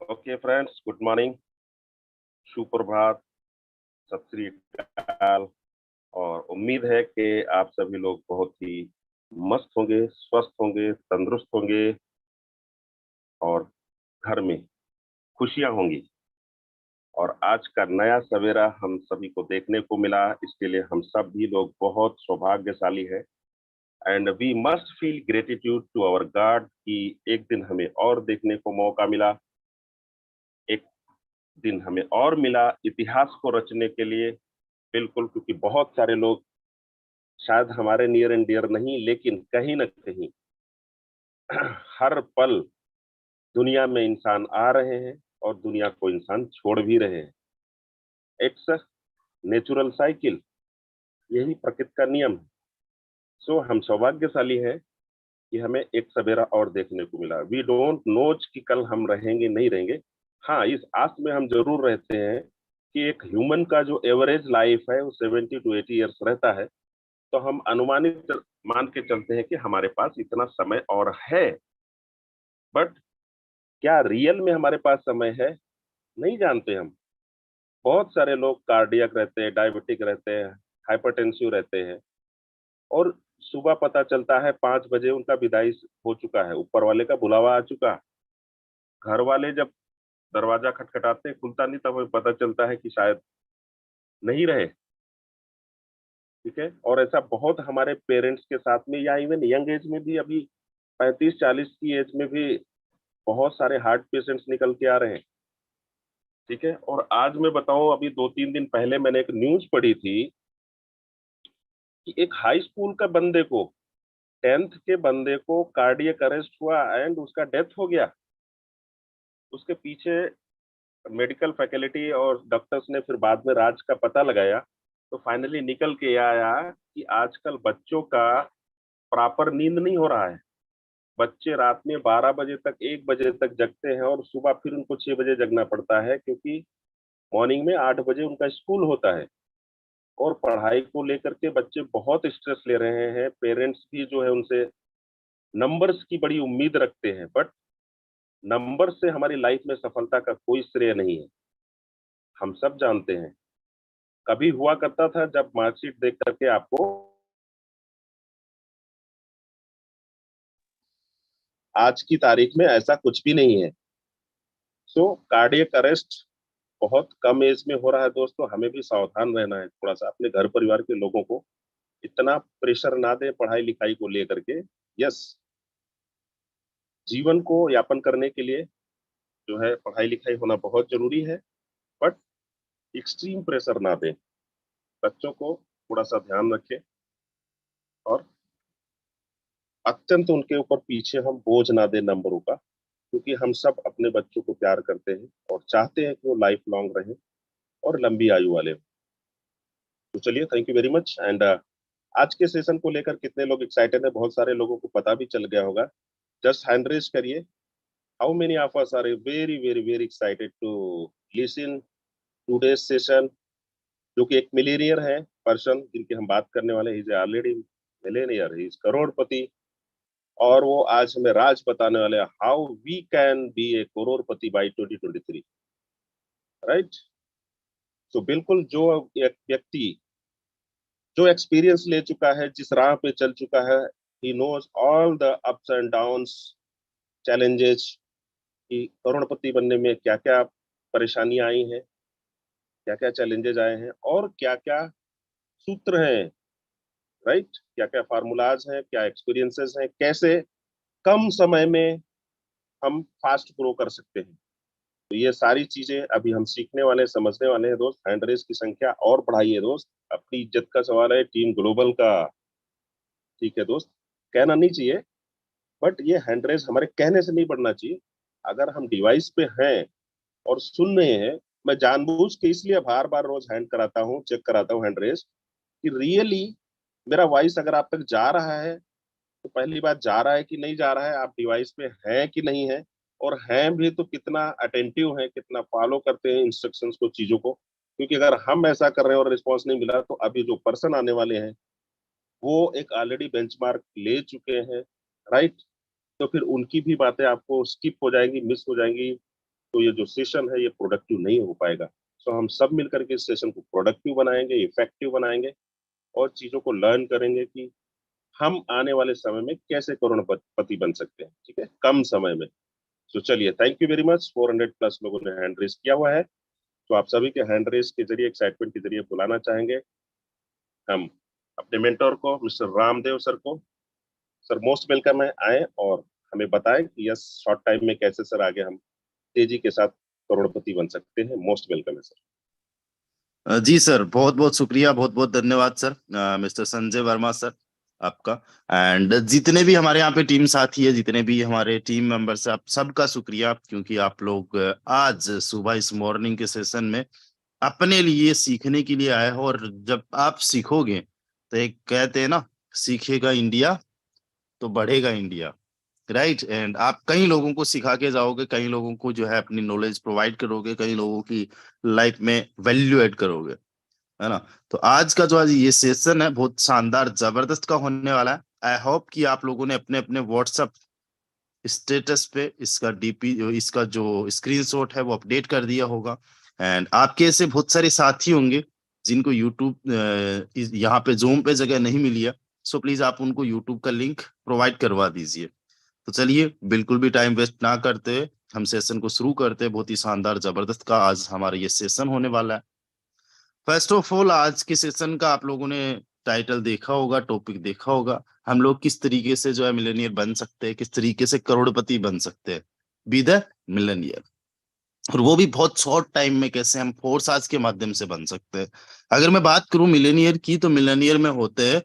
Okay friends, good morning, सुप्रभात, सत श्री अकाल। और उम्मीद है कि आप सभी लोग बहुत ही मस्त होंगे, स्वस्थ होंगे, तंदुरुस्त होंगे और घर में खुशियां होंगी। और आज का नया सवेरा हम सभी को देखने को मिला, इसके लिए हम सब भी लोग बहुत सौभाग्यशाली हैं। And we must feel gratitude to our God कि एक दिन हमें और देखने को मौका मिला, एक दिन हमें और मिला इतिहास को रचने के लिए। बिल्कुल, क्योंकि बहुत सारे लोग शायद हमारे नियर एंड डियर नहीं, लेकिन कहीं ना कहीं हर पल दुनिया में इंसान आ रहे हैं और दुनिया को इंसान छोड़ भी रहे हैं। इट्स नेचुरल साइकिल, यही प्रकृति का नियम है। सो हम सौभाग्यशाली हैं कि हमें एक सवेरा और देखने को मिला। वी डोंट नोज कि कल हम रहेंगे नहीं रहेंगे। हाँ, इस आस में हम जरूर रहते हैं कि एक ह्यूमन का जो एवरेज लाइफ है वो 70 to 80 ईयर्स रहता है। तो हम अनुमानित मान के चलते हैं कि हमारे पास इतना समय और है। बट क्या रियल में हमारे पास समय है? नहीं जानते हम। बहुत सारे लोग कार्डियक रहते हैं, डायबिटिक रहते हैं, हाइपरटेंसिव रहते हैं, और सुबह पता चलता है 5 बजे उनका विदाई हो चुका है, ऊपर वाले का बुलावा आ चुका। घर वाले जब दरवाजा खटखटाते हैं, खुलता नहीं, तब हमें पता चलता है कि शायद नहीं रहे। ठीक है, और ऐसा बहुत हमारे पेरेंट्स के साथ में, या इवन यंग एज में भी, अभी 35-40 की एज में भी बहुत सारे हार्ट पेशेंट्स निकल के आ रहे हैं। ठीक है, और आज मैं बताऊं, अभी 2-3 दिन पहले मैंने एक न्यूज पढ़ी थी कि एक हाई स्कूल का बंदे को, 10th के बंदे को कार्डियक अरेस्ट हुआ एंड उसका डेथ हो गया। उसके पीछे मेडिकल फैकल्टी और डॉक्टर्स ने फिर बाद में राज का पता लगाया, तो फाइनली निकल के आया कि आजकल बच्चों का प्रॉपर नींद नहीं हो रहा है। बच्चे रात में 12 बजे तक, 1 बजे तक जगते हैं और सुबह फिर उनको 6 बजे जगना पड़ता है, क्योंकि मॉर्निंग में 8 बजे उनका स्कूल होता है। और पढ़ाई को लेकर के बच्चे बहुत स्ट्रेस ले रहे हैं। पेरेंट्स भी जो है उनसे नंबर्स की बड़ी उम्मीद रखते हैं, बट नंबर से हमारी लाइफ में सफलता का कोई श्रेय नहीं है। हम सब जानते हैं, कभी हुआ करता था जब मार्कशीट देख करके आपको, आज की तारीख में ऐसा कुछ भी नहीं है। सो कार्डियक अरेस्ट बहुत कम एज में हो रहा है। दोस्तों, हमें भी सावधान रहना है, थोड़ा सा अपने घर परिवार के लोगों को इतना प्रेशर ना दे पढ़ाई लिखाई को लेकर के। यस, जीवन को यापन करने के लिए जो है पढ़ाई लिखाई होना बहुत जरूरी है, बट एक्सट्रीम प्रेशर ना दें। बच्चों को थोड़ा सा ध्यान रखें और अत्यंत उनके ऊपर पीछे हम बोझ ना दें नंबरों का, क्योंकि हम सब अपने बच्चों को प्यार करते हैं और चाहते हैं कि वो लाइफ लॉन्ग रहे और लंबी आयु वाले हों। तो चलिए, thank you very much. And आज के सेशन को लेकर कितने लोग एक्साइटेड है, बहुत सारे लोगों को पता भी चल गया होगा। जस्ट हैंड रेज करिए। How many of us are very very very excited to listen today's session, जो कि एक मिलीनियर है पर्सन जिनकी हम बात करने वाले, is already millionaire, is crorepati. और वो आज हमें राज बताने वाले how we can be a crorepati by 2023। Right. तो बिल्कुल, जो एक व्यक्ति जो एक्सपीरियंस ले चुका है, जिस राह पे चल चुका है, he knows all the ups and downs, challenges, कि करोड़पति बनने में क्या क्या परेशानियां आई हैं, क्या क्या चैलेंजेस आए हैं, और क्या क्या सूत्र हैं। राइट, क्या क्या फार्मूलाज हैं, क्या एक्सपीरियंसेस हैं, कैसे कम समय में हम फास्ट ग्रो कर सकते हैं। तो ये सारी चीजें अभी हम सीखने वाले, समझने वाले हैं दोस्त। हैंड रेस की संख्या और बढ़ाइए दोस्त, अपनी इज्जत का सवाल है टीम ग्लोबल का। ठीक है दोस्त, कहना नहीं चाहिए, बट ये हैंड रेस हमारे कहने से नहीं बढ़ना चाहिए। अगर हम डिवाइस पे हैं और सुन रहे हैं, मैं जानबूझ के इसलिए बार बार रोज हैंड कराता हूँ, चेक कराता हूँ हैंड रेस, कि रियली मेरा वॉइस अगर आप तक जा रहा है, तो पहली बात जा रहा है कि नहीं जा रहा है, आप डिवाइस पे हैं कि नहीं है, और हैं भी तो कितना अटेंटिव है, कितना फॉलो करते हैं इंस्ट्रक्शंस को, चीजों को। क्योंकि अगर हम ऐसा कर रहे हैं और रिस्पॉन्स नहीं मिला, तो अभी जो पर्सन आने वाले हैं वो एक ऑलरेडी बेंचमार्क ले चुके हैं। राइट। तो फिर उनकी भी बातें आपको स्किप हो जाएंगी, मिस हो जाएंगी। तो ये जो सेशन है ये प्रोडक्टिव नहीं हो पाएगा। सो हम सब मिलकर के इस सेशन को प्रोडक्टिव बनाएंगे, इफेक्टिव बनाएंगे और चीजों को लर्न करेंगे कि हम आने वाले समय में कैसे करोड़पति बन सकते हैं, ठीक है, कम समय में। तो चलिए, thank you very much. 400 plus लोगों ने हैंड रेस किया हुआ है, तो आप सभी के हैंड रेस के जरिए, एक्साइटमेंट के जरिए बुलाना चाहेंगे हम अपने मेंटोर को, मिस्टर रामदेव सर को। सर मोस्ट वेलकम है, आए और हमें बताएं कि यस शॉर्ट टाइम में कैसे सर आगे हम तेजी के साथ करोड़पति बन सकते हैं। मोस्ट वेलकम है सर। जी सर, बहुत बहुत शुक्रिया, बहुत बहुत धन्यवाद sir, mister Sanjay Verma sir आपका। एंड जितने भी हमारे यहाँ पे टीम साथी है, जितने भी हमारे टीम मेंबर्स है, आप सबका शुक्रिया, क्योंकि आप लोग आज सुबह इस मॉर्निंग के सेशन में अपने लिए सीखने के लिए आए हो। और जब आप सीखोगे तो एक कहते हैं ना, सीखेगा इंडिया तो बढ़ेगा इंडिया, राइट। एंड आप कई लोगों को सिखा के जाओगे, कई लोगों को जो है अपनी नॉलेज प्रोवाइड करोगे, कई लोगों की लाइफ में वैल्यू एड करोगे, है ना। तो आज का जो आज ये सेशन है बहुत शानदार जबरदस्त का होने वाला है। आई होप कि आप लोगों ने अपने अपने व्हाट्सएप स्टेटस पे इसका डीपी, इसका जो स्क्रीनशॉट है वो अपडेट कर दिया होगा। एंड आपके ऐसे बहुत सारे साथी होंगे जिनको यूट्यूब यहाँ पे जूम पे जगह नहीं मिली है, सो प्लीज आप उनको यूट्यूब का लिंक प्रोवाइड करवा दीजिए। तो चलिए, बिल्कुल भी टाइम वेस्ट ना करते हम सेशन को शुरू करते हैं। बहुत ही शानदार जबरदस्त का आज हमारा ये सेशन होने वाला है। फर्स्ट ऑफ ऑल, आज के सेशन का आप लोगों ने टाइटल देखा होगा, टॉपिक देखा होगा, हम लोग किस तरीके से जो है मिलेनियर बन सकते हैं, किस तरीके से करोड़पति बन सकते हैं, बी द मिलेनियर। और वो भी बहुत शॉर्ट टाइम में, कैसे हम फोर्स आज के माध्यम से बन सकते हैं। अगर मैं बात करूं मिलेनियर की, तो मिलेनियर में होते हैं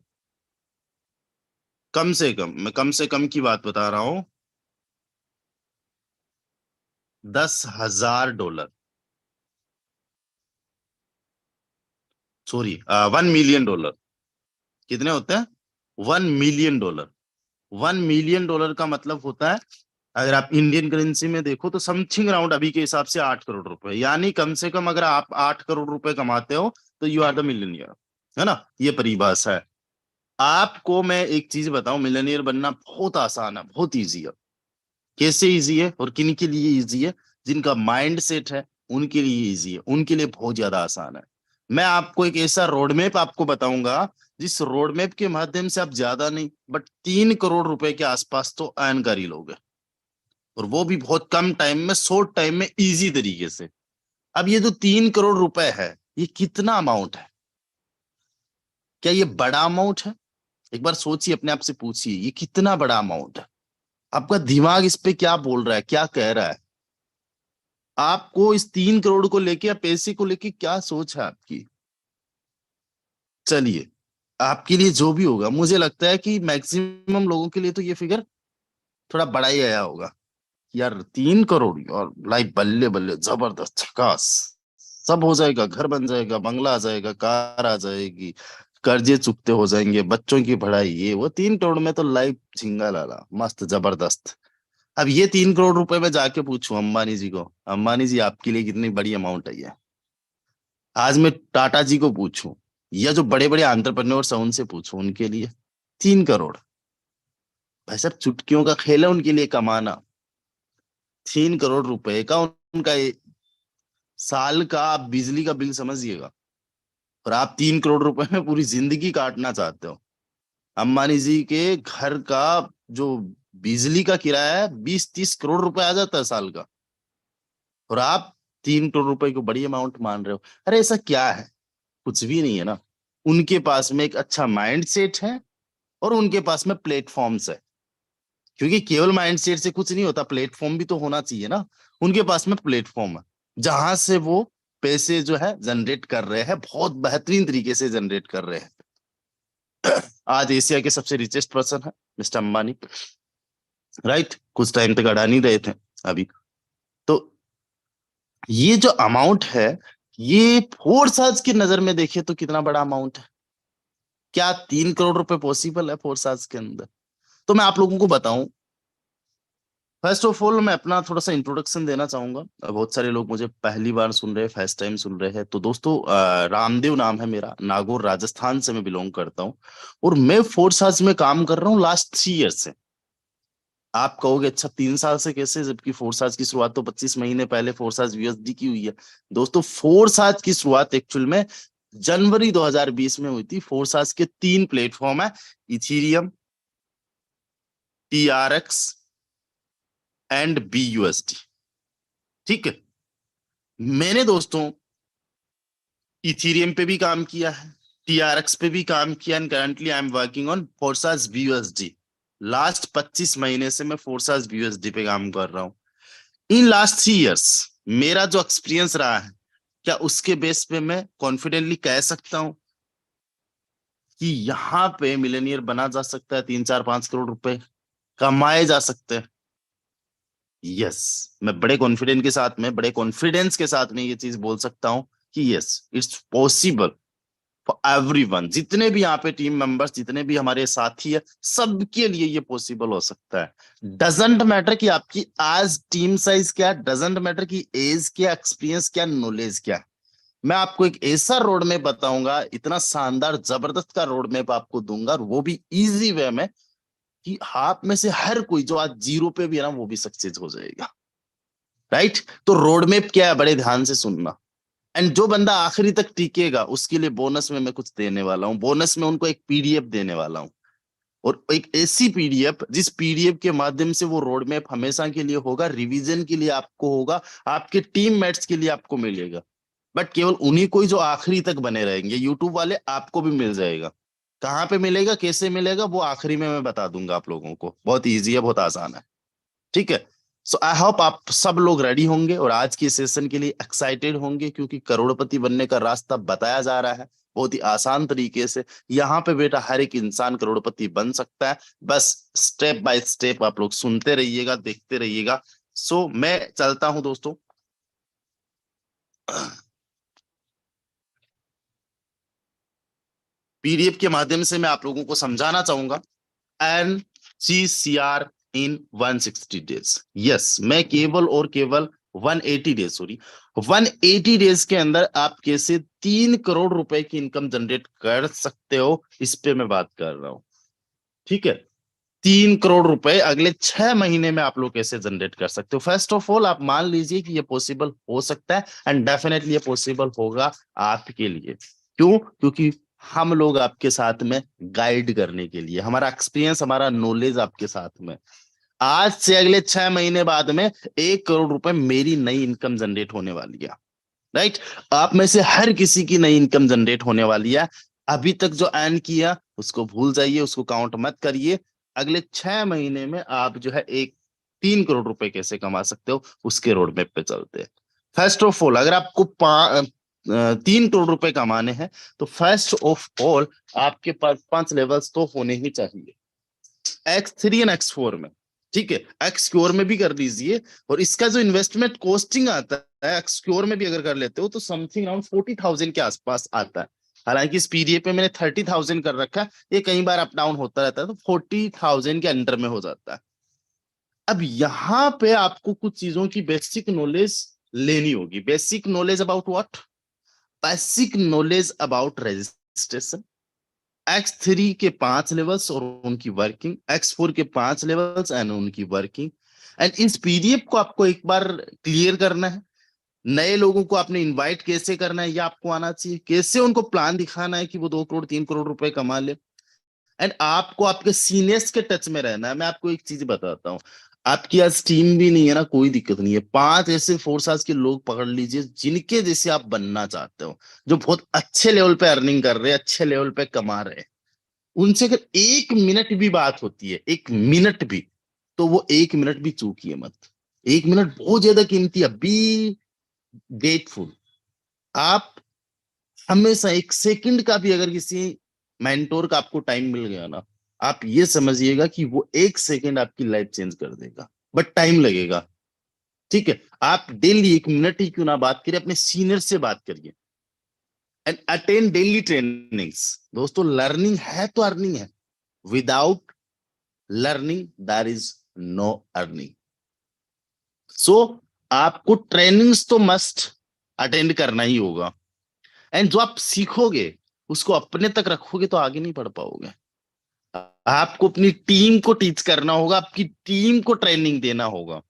कम से कम, मैं कम से कम की बात बता रहा हूं, $10,000, सॉरी $1 मिलियन। कितने होते हैं? $1 मिलियन। $1 मिलियन का मतलब होता है, अगर आप इंडियन करेंसी में देखो तो समथिंग अराउंड अभी के हिसाब से 8 करोड़ रुपए। यानी कम से कम अगर आप 8 करोड़ रुपए कमाते हो तो यू आर द मिलियनियर, है ना। ये परिभाषा है। आपको मैं एक चीज बताऊं, मिलियनियर बनना बहुत आसान है, बहुत इजी है। कैसे इजी है और किन के लिए इजी है? जिनका माइंड सेट है उनके लिए इजी है, उनके लिए बहुत ज्यादा आसान है। मैं आपको एक ऐसा रोड मैप आपको बताऊंगा, जिस रोड मैप के माध्यम से आप ज्यादा नहीं बट 3 करोड़ रुपए के आसपास तो अर्न कर ही लोगे, और वो भी बहुत कम टाइम में, शॉर्ट टाइम में, इजी तरीके से। अब ये जो 3 करोड़ रुपए है, ये कितना अमाउंट है? क्या ये बड़ा अमाउंट है? एक बार सोचिए, अपने आप से पूछिए, ये कितना बड़ा अमाउंट है? आपका दिमाग इस पे क्या बोल रहा है, क्या कह रहा है? आपको इस 3 करोड़ को लेके या पैसे को लेके क्या सोच है आपकी? चलिए, आपके लिए जो भी होगा, मुझे लगता है कि मैक्सिमम लोगों के लिए तो ये फिगर थोड़ा बड़ा ही आया होगा। यार 3 करोड़, और लाइफ बल्ले बल्ले, जबरदस्त, झकास, सब हो जाएगा, घर बन जाएगा, बंगला आ जाएगा, कार आ जाएगी, कर्जे चुकते हो जाएंगे, बच्चों की पढ़ाई, ये वो, 3 करोड़ में तो लाइफ झिंगा लाला, मस्त जबरदस्त। अब ये 3 करोड़ रुपए में जाके पूछूं अंबानी जी को, अंबानी जी आपके लिए कितनी बड़ी अमाउंट है ये? आज मैं टाटा जी को पूछूं, या जो बड़े बड़े एंटरप्रेन्योर्स हैं उनसे पूछूं, उनके लिए 3 करोड़, भाई साहब चुटकियों का खेल है उनके लिए कमाना। 3 करोड़ रुपए का उनका साल का आप बिजली का बिल समझिएगा, और आप 3 करोड़ रुपए में पूरी जिंदगी काटना चाहते हो। अंबानी जी के घर का जो बिजली का किराया है 20-30 करोड़ रुपए आ जाता है साल का, और आप 3 करोड़ रुपए को बड़ी अमाउंट मान रहे हो। अरे ऐसा क्या है? कुछ भी नहीं है ना। उनके पास में एक अच्छा माइंड सेट है, और उनके पास में प्लेटफॉर्म्स है। क्योंकि केवल माइंड सेट से कुछ नहीं होता, प्लेटफॉर्म भी तो होना चाहिए ना। उनके पास में प्लेटफॉर्म है जहां से वो पैसे जो है जनरेट कर रहे हैं, बहुत बेहतरीन तरीके से जनरेट कर रहे हैं। आज एशिया के सबसे रिचेस्ट पर्सन है मिस्टर अंबानी, राइट। कुछ टाइम तक अडानी रहे थे अभी। तो ये जो अमाउंट है, ये फोर्स आज की नजर में देखे तो कितना बड़ा अमाउंट है? क्या 3 करोड़ रुपए पॉसिबल है फोर्स आज के अंदर? तो मैं आप लोगों को बताऊं, फर्स्ट ऑफ ऑल मैं अपना थोड़ा सा इंट्रोडक्शन देना चाहूंगा। बहुत सारे लोग मुझे पहली बार सुन रहे हैं, फर्स्ट टाइम सुन रहे हैं। तो दोस्तों, रामदेव नाम है मेरा, नागौर राजस्थान से मैं बिलोंग करता हूँ, और मैं फोर्स हाउस में काम कर रहा हूँ लास्ट 3 ईयर से। आप कहोगे अच्छा 3 साल से कैसे, जबकि फोर्साज की शुरुआत तो 25 महीने पहले फोर्साज यूएसडी की हुई है। दोस्तों फोर्साज की शुरुआत एक्चुअल में जनवरी 2020 में हुई थी। फोर्साज के 3 प्लेटफॉर्म है, इथीरियम, टीआरएक्स एंड बीयूएसडी। ठीक है, मैंने दोस्तों इथीरियम पे भी काम किया है, टीआरएक्स पे भी काम किया, and currently I am working on फोर्साज बीयूएसडी। लास्ट 25 महीने से मैं फोर्साज बीयूएसडी पे काम कर रहा हूं। इन लास्ट 3 इयर्स मेरा जो एक्सपीरियंस रहा है, क्या उसके बेस पे मैं कॉन्फिडेंटली कह सकता हूं कि यहाँ पे मिलेनियर बना जा सकता है, 3 4 5 करोड़ रुपए कमाए जा सकते हैं? यस, मैं बड़े कॉन्फिडेंस के साथ में, बड़े कॉन्फिडेंस के साथ में ये चीज बोल सकता हूं कि yes, it's possible for everyone. जितने भी यहाँ पे टीम मेंबर्स, जितने भी हमारे साथी है, सबके लिए ये पॉसिबल हो सकता है। डजेंट मैटर कि आपकी आज टीम साइज क्या, डजेंट मैटर कि एज क्या, एक्सपीरियंस क्या, नॉलेज क्या। मैं आपको एक ऐसा रोड मैप बताऊंगा, इतना शानदार जबरदस्त का रोड मैप आपको दूंगा, और वो भी इजी वे में, कि आप में से हर कोई जो आज जीरो पे भी है ना, वो भी सक्सेस हो जाएगा। राइट? तो रोड मैप क्या है, बड़े ध्यान से सुनना। एंड जो बंदा आखिरी तक टिकेगा उसके लिए बोनस में मैं कुछ देने वाला हूं। बोनस में उनको एक पीडीएफ देने वाला हूं, और एक ऐसी पीडीएफ जिस पीडीएफ के माध्यम से वो रोड मैप हमेशा के लिए होगा, रिवीजन के लिए आपको होगा, आपके टीम मेट्स के लिए आपको मिलेगा। बट केवल उन्हीं को ही जो आखिरी तक बने रहेंगे। यूट्यूब वाले आपको भी मिल जाएगा। कहाँ पे मिलेगा, कैसे मिलेगा, वो आखिरी में मैं बता दूंगा आप लोगों को। बहुत इजी है, बहुत आसान है। ठीक है, सो आई होप आप सब लोग रेडी होंगे और आज की सेशन के लिए एक्साइटेड होंगे, क्योंकि करोड़पति बनने का रास्ता बताया जा रहा है बहुत ही आसान तरीके से। यहाँ पे बेटा हर एक इंसान करोड़पति बन सकता है, बस स्टेप बाय स्टेप आप लोग सुनते रहिएगा, देखते रहिएगा। सो मैं चलता हूं दोस्तों। पीडीएफ के माध्यम से मैं आप लोगों को समझाना चाहूंगा NCCR इन 160 डेज। यस, मैं केवल और केवल 180 डेज, सॉरी 180 डेज के अंदर आप कैसे 3 करोड़ रुपए की इनकम जनरेट कर सकते हो, इस पे मैं बात कर रहा हूं। ठीक है, 3 करोड़ रुपए अगले 6 महीने में आप लोग कैसे जनरेट कर सकते हो। फर्स्ट ऑफ ऑल आप मान लीजिए कि ये पॉसिबल हो सकता है, एंड डेफिनेटली ये पॉसिबल होगा आपके लिए। क्यों? क्योंकि हम लोग आपके साथ में गाइड करने के लिए, हमारा एक्सपीरियंस, हमारा नॉलेज आपके साथ में। आज से अगले 6 महीने बाद में 1 करोड़ रुपए मेरी नई इनकम जनरेट होने वाली है। राइट? आप में से हर किसी की नई इनकम जनरेट होने वाली है। अभी तक जो अर्न किया उसको भूल जाइए, उसको काउंट मत करिए। अगले 6 महीने में आप जो है 3 करोड़ रुपए कैसे कमा सकते हो, उसके रोड मैप पे चलते हैं। फर्स्ट ऑफ ऑल, अगर आपको 3 करोड़ रुपए कमाने हैं, तो फर्स्ट ऑफ ऑल आपके पास 5 लेवल्स तो होने ही चाहिए, X3 एंड X4 में। ठीक है, X4 में भी कर लीजिए, और इसका जो इन्वेस्टमेंट कॉस्टिंग आता है X4 में भी अगर कर लेते हो तो समथिंग अराउंड 40,000 के आसपास आता है। हालांकि इस पीडीएफ पे मैंने 30,000 कर रखा है, ये कई बार अप डाउन होता रहता है, तो 40,000 के अंडर में हो जाता है। अब यहाँ पे आपको कुछ चीजों की बेसिक नॉलेज लेनी होगी। Basic knowledge about what? Basic knowledge about registration. X3 के 5 लेवल्स और उनकी वर्किंग, X4 के 5 लेवल्स एंड उनकी वर्किंग। एंड इस पीडीएफ को आपको एक बार क्लियर करना है। नए लोगों को आपने इनवाइट कैसे करना है, ये आपको आना चाहिए। कैसे उनको प्लान दिखाना है कि वो 2 करोड़ 3 करोड़ रुपए कमा ले। एंड आपको आपके सीनियर्स के टच में रहना है। मैं आपको एक चीज बताता हूँ, आपकी आज टीम भी नहीं है ना, कोई दिक्कत नहीं है। 5 ऐसे फोर्सास के लोग पकड़ लीजिए जिनके जैसे आप बनना चाहते हो, जो बहुत अच्छे लेवल पे अर्निंग कर रहे हैं, अच्छे लेवल पे कमा रहे हैं। उनसे अगर 1 मिनट भी बात होती है, 1 मिनट भी, तो वो 1 मिनट भी चूकिए मत। 1 मिनट बहुत ज्यादा कीमती है। Be grateful. आप हमेशा 1 सेकंड का भी अगर किसी मेंटोर का आपको टाइम मिल गया ना, आप ये समझिएगा कि वो 1 सेकंड आपकी लाइफ चेंज कर देगा, बट टाइम लगेगा। ठीक है, आप डेली 1 मिनट ही क्यों ना बात करिए, अपने सीनियर से बात करिए, एंड अटेंड डेली ट्रेनिंग्स। दोस्तों लर्निंग है तो अर्निंग है, without learning there is no earning. So आपको ट्रेनिंग्स तो मस्ट अटेंड करना ही होगा, एंड जो आप सीखोगे उसको अपने तक रखोगे तो आगे नहीं बढ़ पाओगे। आपको अपनी टीम को टीच करना होगा, आपकी टीम को ट्रेनिंग देना होगा।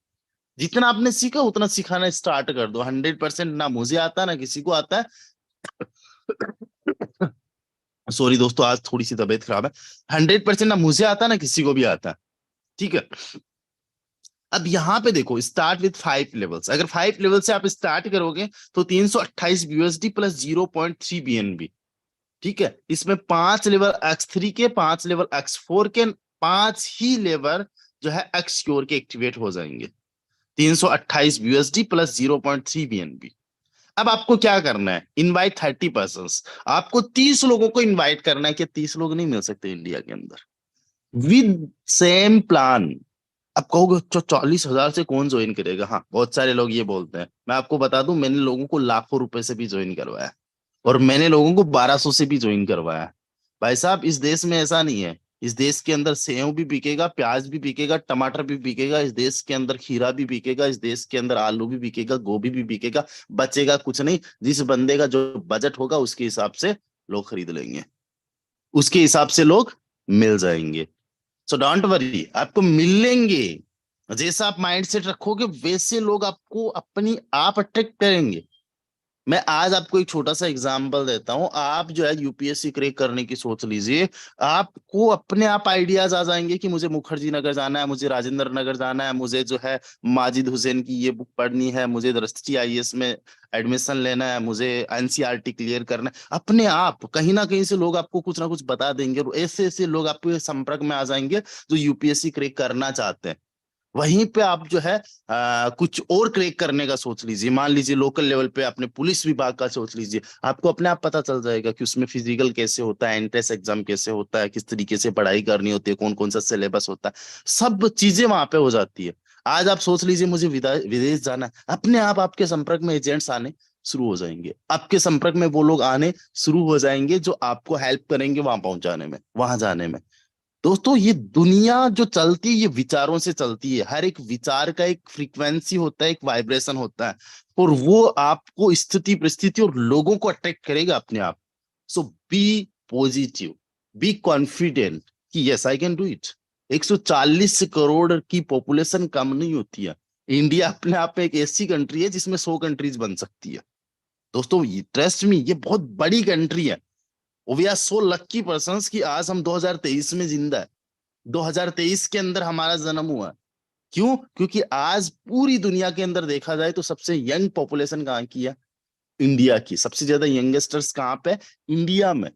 जितना आपने सीखा उतना सिखाना स्टार्ट कर दो। 100% ना मुझे आता ना किसी को आता है। सॉरी दोस्तों, आज थोड़ी सी तबीयत खराब है। 100% ना मुझे आता ना किसी को भी आता। ठीक है। अब यहाँ पे देखो, स्टार्ट विथ 5 लेवल्स। अगर 5 लेवल से आप स्टार्ट करोगे तो 328 यूएसडी प्लस 0.3 बीएनबी। ठीक है। इसमें 5 लेवल X3 के, 5 लेवल X4 के, 5 ही लेवल जो है एक्सक्योर के एक्टिवेट हो जाएंगे। 328 यूएसडी प्लस 0.3 बीएनबी। अब आपको क्या करना है, इनवाइट 30 पर्सन। आपको 30 लोगों को इनवाइट करना है। कि 30 लोग नहीं मिल सकते इंडिया के अंदर विद सेम प्लान। अब कहोगे तो 40,000 से कौन ज्वाइन करेगा? हाँ, बहुत सारे लोग ये बोलते हैं। मैं आपको बता दूं, मैंने लोगों को लाखों रुपए से भी ज्वाइन करवाया और मैंने लोगों को 1200 से भी ज्वाइन करवाया। भाई साहब, इस देश में ऐसा नहीं है। इस देश के अंदर सेव भी बिकेगा, प्याज भी बिकेगा, टमाटर भी बिकेगा। इस देश के अंदर खीरा भी बिकेगा। इस देश के अंदर आलू भी बिकेगा, गोभी भी बिकेगा। बचेगा कुछ नहीं। जिस बंदे का जो बजट होगा उसके हिसाब से लोग खरीद लेंगे, उसके हिसाब से लोग मिल जाएंगे। सो डोंट वरी, आपको मिलेंगे। जैसा आप माइंड सेट रखोगे वैसे लोग आपको अपनी आप अट्रैक्ट करेंगे। मैं आज आपको एक छोटा सा एग्जांपल देता हूं। आप जो है यूपीएससी क्रैक करने की सोच लीजिए। आपको अपने आप आइडियाज आ जाएंगे कि मुझे मुखर्जी नगर जाना है, मुझे राजेंद्र नगर जाना है, मुझे जो है माजिद हुसैन की ये बुक पढ़नी है, मुझे दरस्ती आईएएस में एडमिशन लेना है, मुझे एनसीईआरटी क्लियर करना है। अपने आप कहीं ना कहीं से लोग आपको कुछ ना कुछ बता देंगे और ऐसे ऐसे लोग आपके संपर्क में आ जाएंगे जो यूपीएससी क्रैक करना चाहते हैं। वहीं पे आप जो है कुछ और क्रैक करने का सोच लीजिए। मान लीजिए लोकल लेवल पे अपने पुलिस विभाग का सोच लीजिए। आपको अपने आप पता चल जाएगा कि उसमें फिजिकल कैसे होता है, एंट्रेंस एग्जाम कैसे होता है, किस तरीके से पढ़ाई करनी होती है, कौन कौन सा सिलेबस होता है। सब चीजें वहां पे हो जाती है। आज आप सोच लीजिए मुझे विदेश जाना है, अपने आप आपके संपर्क में एजेंट्स आने शुरू हो जाएंगे। आपके संपर्क में वो लोग आने शुरू हो जाएंगे जो आपको हेल्प करेंगे वहां पहुंचाने में, वहां जाने में। दोस्तों, ये दुनिया जो चलती है ये विचारों से चलती है। हर एक विचार का एक फ्रीक्वेंसी होता है, एक वाइब्रेशन होता है, और वो आपको स्थिति परिस्थिति और लोगों को अट्रैक्ट करेगा अपने आप। सो बी पॉजिटिव, बी कॉन्फिडेंट कि yes I can do it. 140 crore की पॉपुलेशन कम नहीं होती है। इंडिया अपने आप में एक ऐसी कंट्री है जिसमें 100 कंट्रीज बन सकती है। दोस्तों, ट्रस्ट मी, ये बहुत बड़ी कंट्री है। We are so lucky persons कि आज हम 2023 में जिंदा है। 2023 के अंदर हमारा जन्म हुआ। क्यों? क्योंकि आज पूरी दुनिया के अंदर देखा जाए तो सबसे यंग पॉपुलेशन कहाँ की है? इंडिया की। सबसे ज्यादा यंगस्टर्स कहाँ पे? इंडिया में।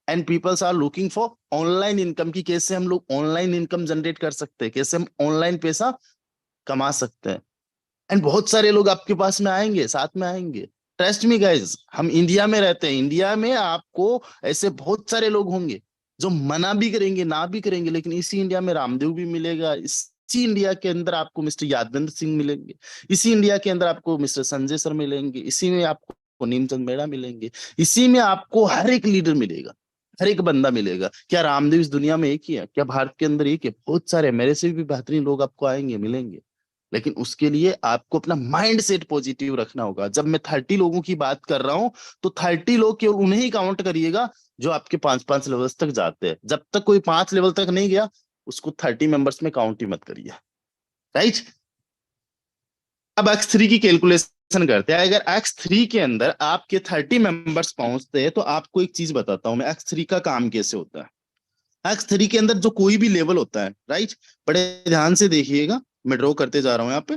And peoples are looking for online income की कैसे हम लोग ऑनलाइन इनकम जनरेट कर सकते हैं, कैसे हम ऑनलाइन पैसा कमा सकते हैं। एंड बहुत सारे लोग आपके पास में आएंगे, साथ में आएंगे। ट्रस्ट मी गाइज, हम इंडिया में रहते हैं। इंडिया में आपको ऐसे बहुत सारे लोग होंगे जो मना भी करेंगे, ना भी करेंगे, लेकिन इसी इंडिया में रामदेव भी मिलेगा। इसी इंडिया के अंदर आपको मिस्टर यादवेंद्र सिंह मिलेंगे। इसी इंडिया के अंदर आपको मिस्टर संजय सर मिलेंगे। इसी में आपको नीमचंद मेड़ा मिलेंगे। इसी में आपको हर एक लीडर मिलेगा, हर एक बंदा मिलेगा। क्या रामदेव इस दुनिया में एक ही है? क्या भारत के अंदर एक है? बहुत सारे मेरे से भी बेहतरीन लोग आपको आएंगे, मिलेंगे। लेकिन उसके लिए आपको अपना माइंड सेट पॉजिटिव रखना होगा। जब मैं 30 लोगों की बात कर रहा हूं तो 30 लोग केवल उन्हें ही काउंट करिएगा जो आपके 5-5 लेवल्स तक जाते हैं। जब तक कोई 5 लेवल तक नहीं गया उसको 30 मेंबर्स में काउंट ही मत करिए। राइट। अब X3 की कैलकुलेशन करते हैं। अगर X3 के अंदर आपके 30 मेंबर्स पहुंचते हैं तो आपको एक चीज बताता हूं मैं, X3 का काम कैसे होता है। X3 के अंदर जो कोई भी लेवल होता है, राइट, बड़े ध्यान से देखिएगा। मैं ड्रॉ करते जा रहा हूं यहाँ पे।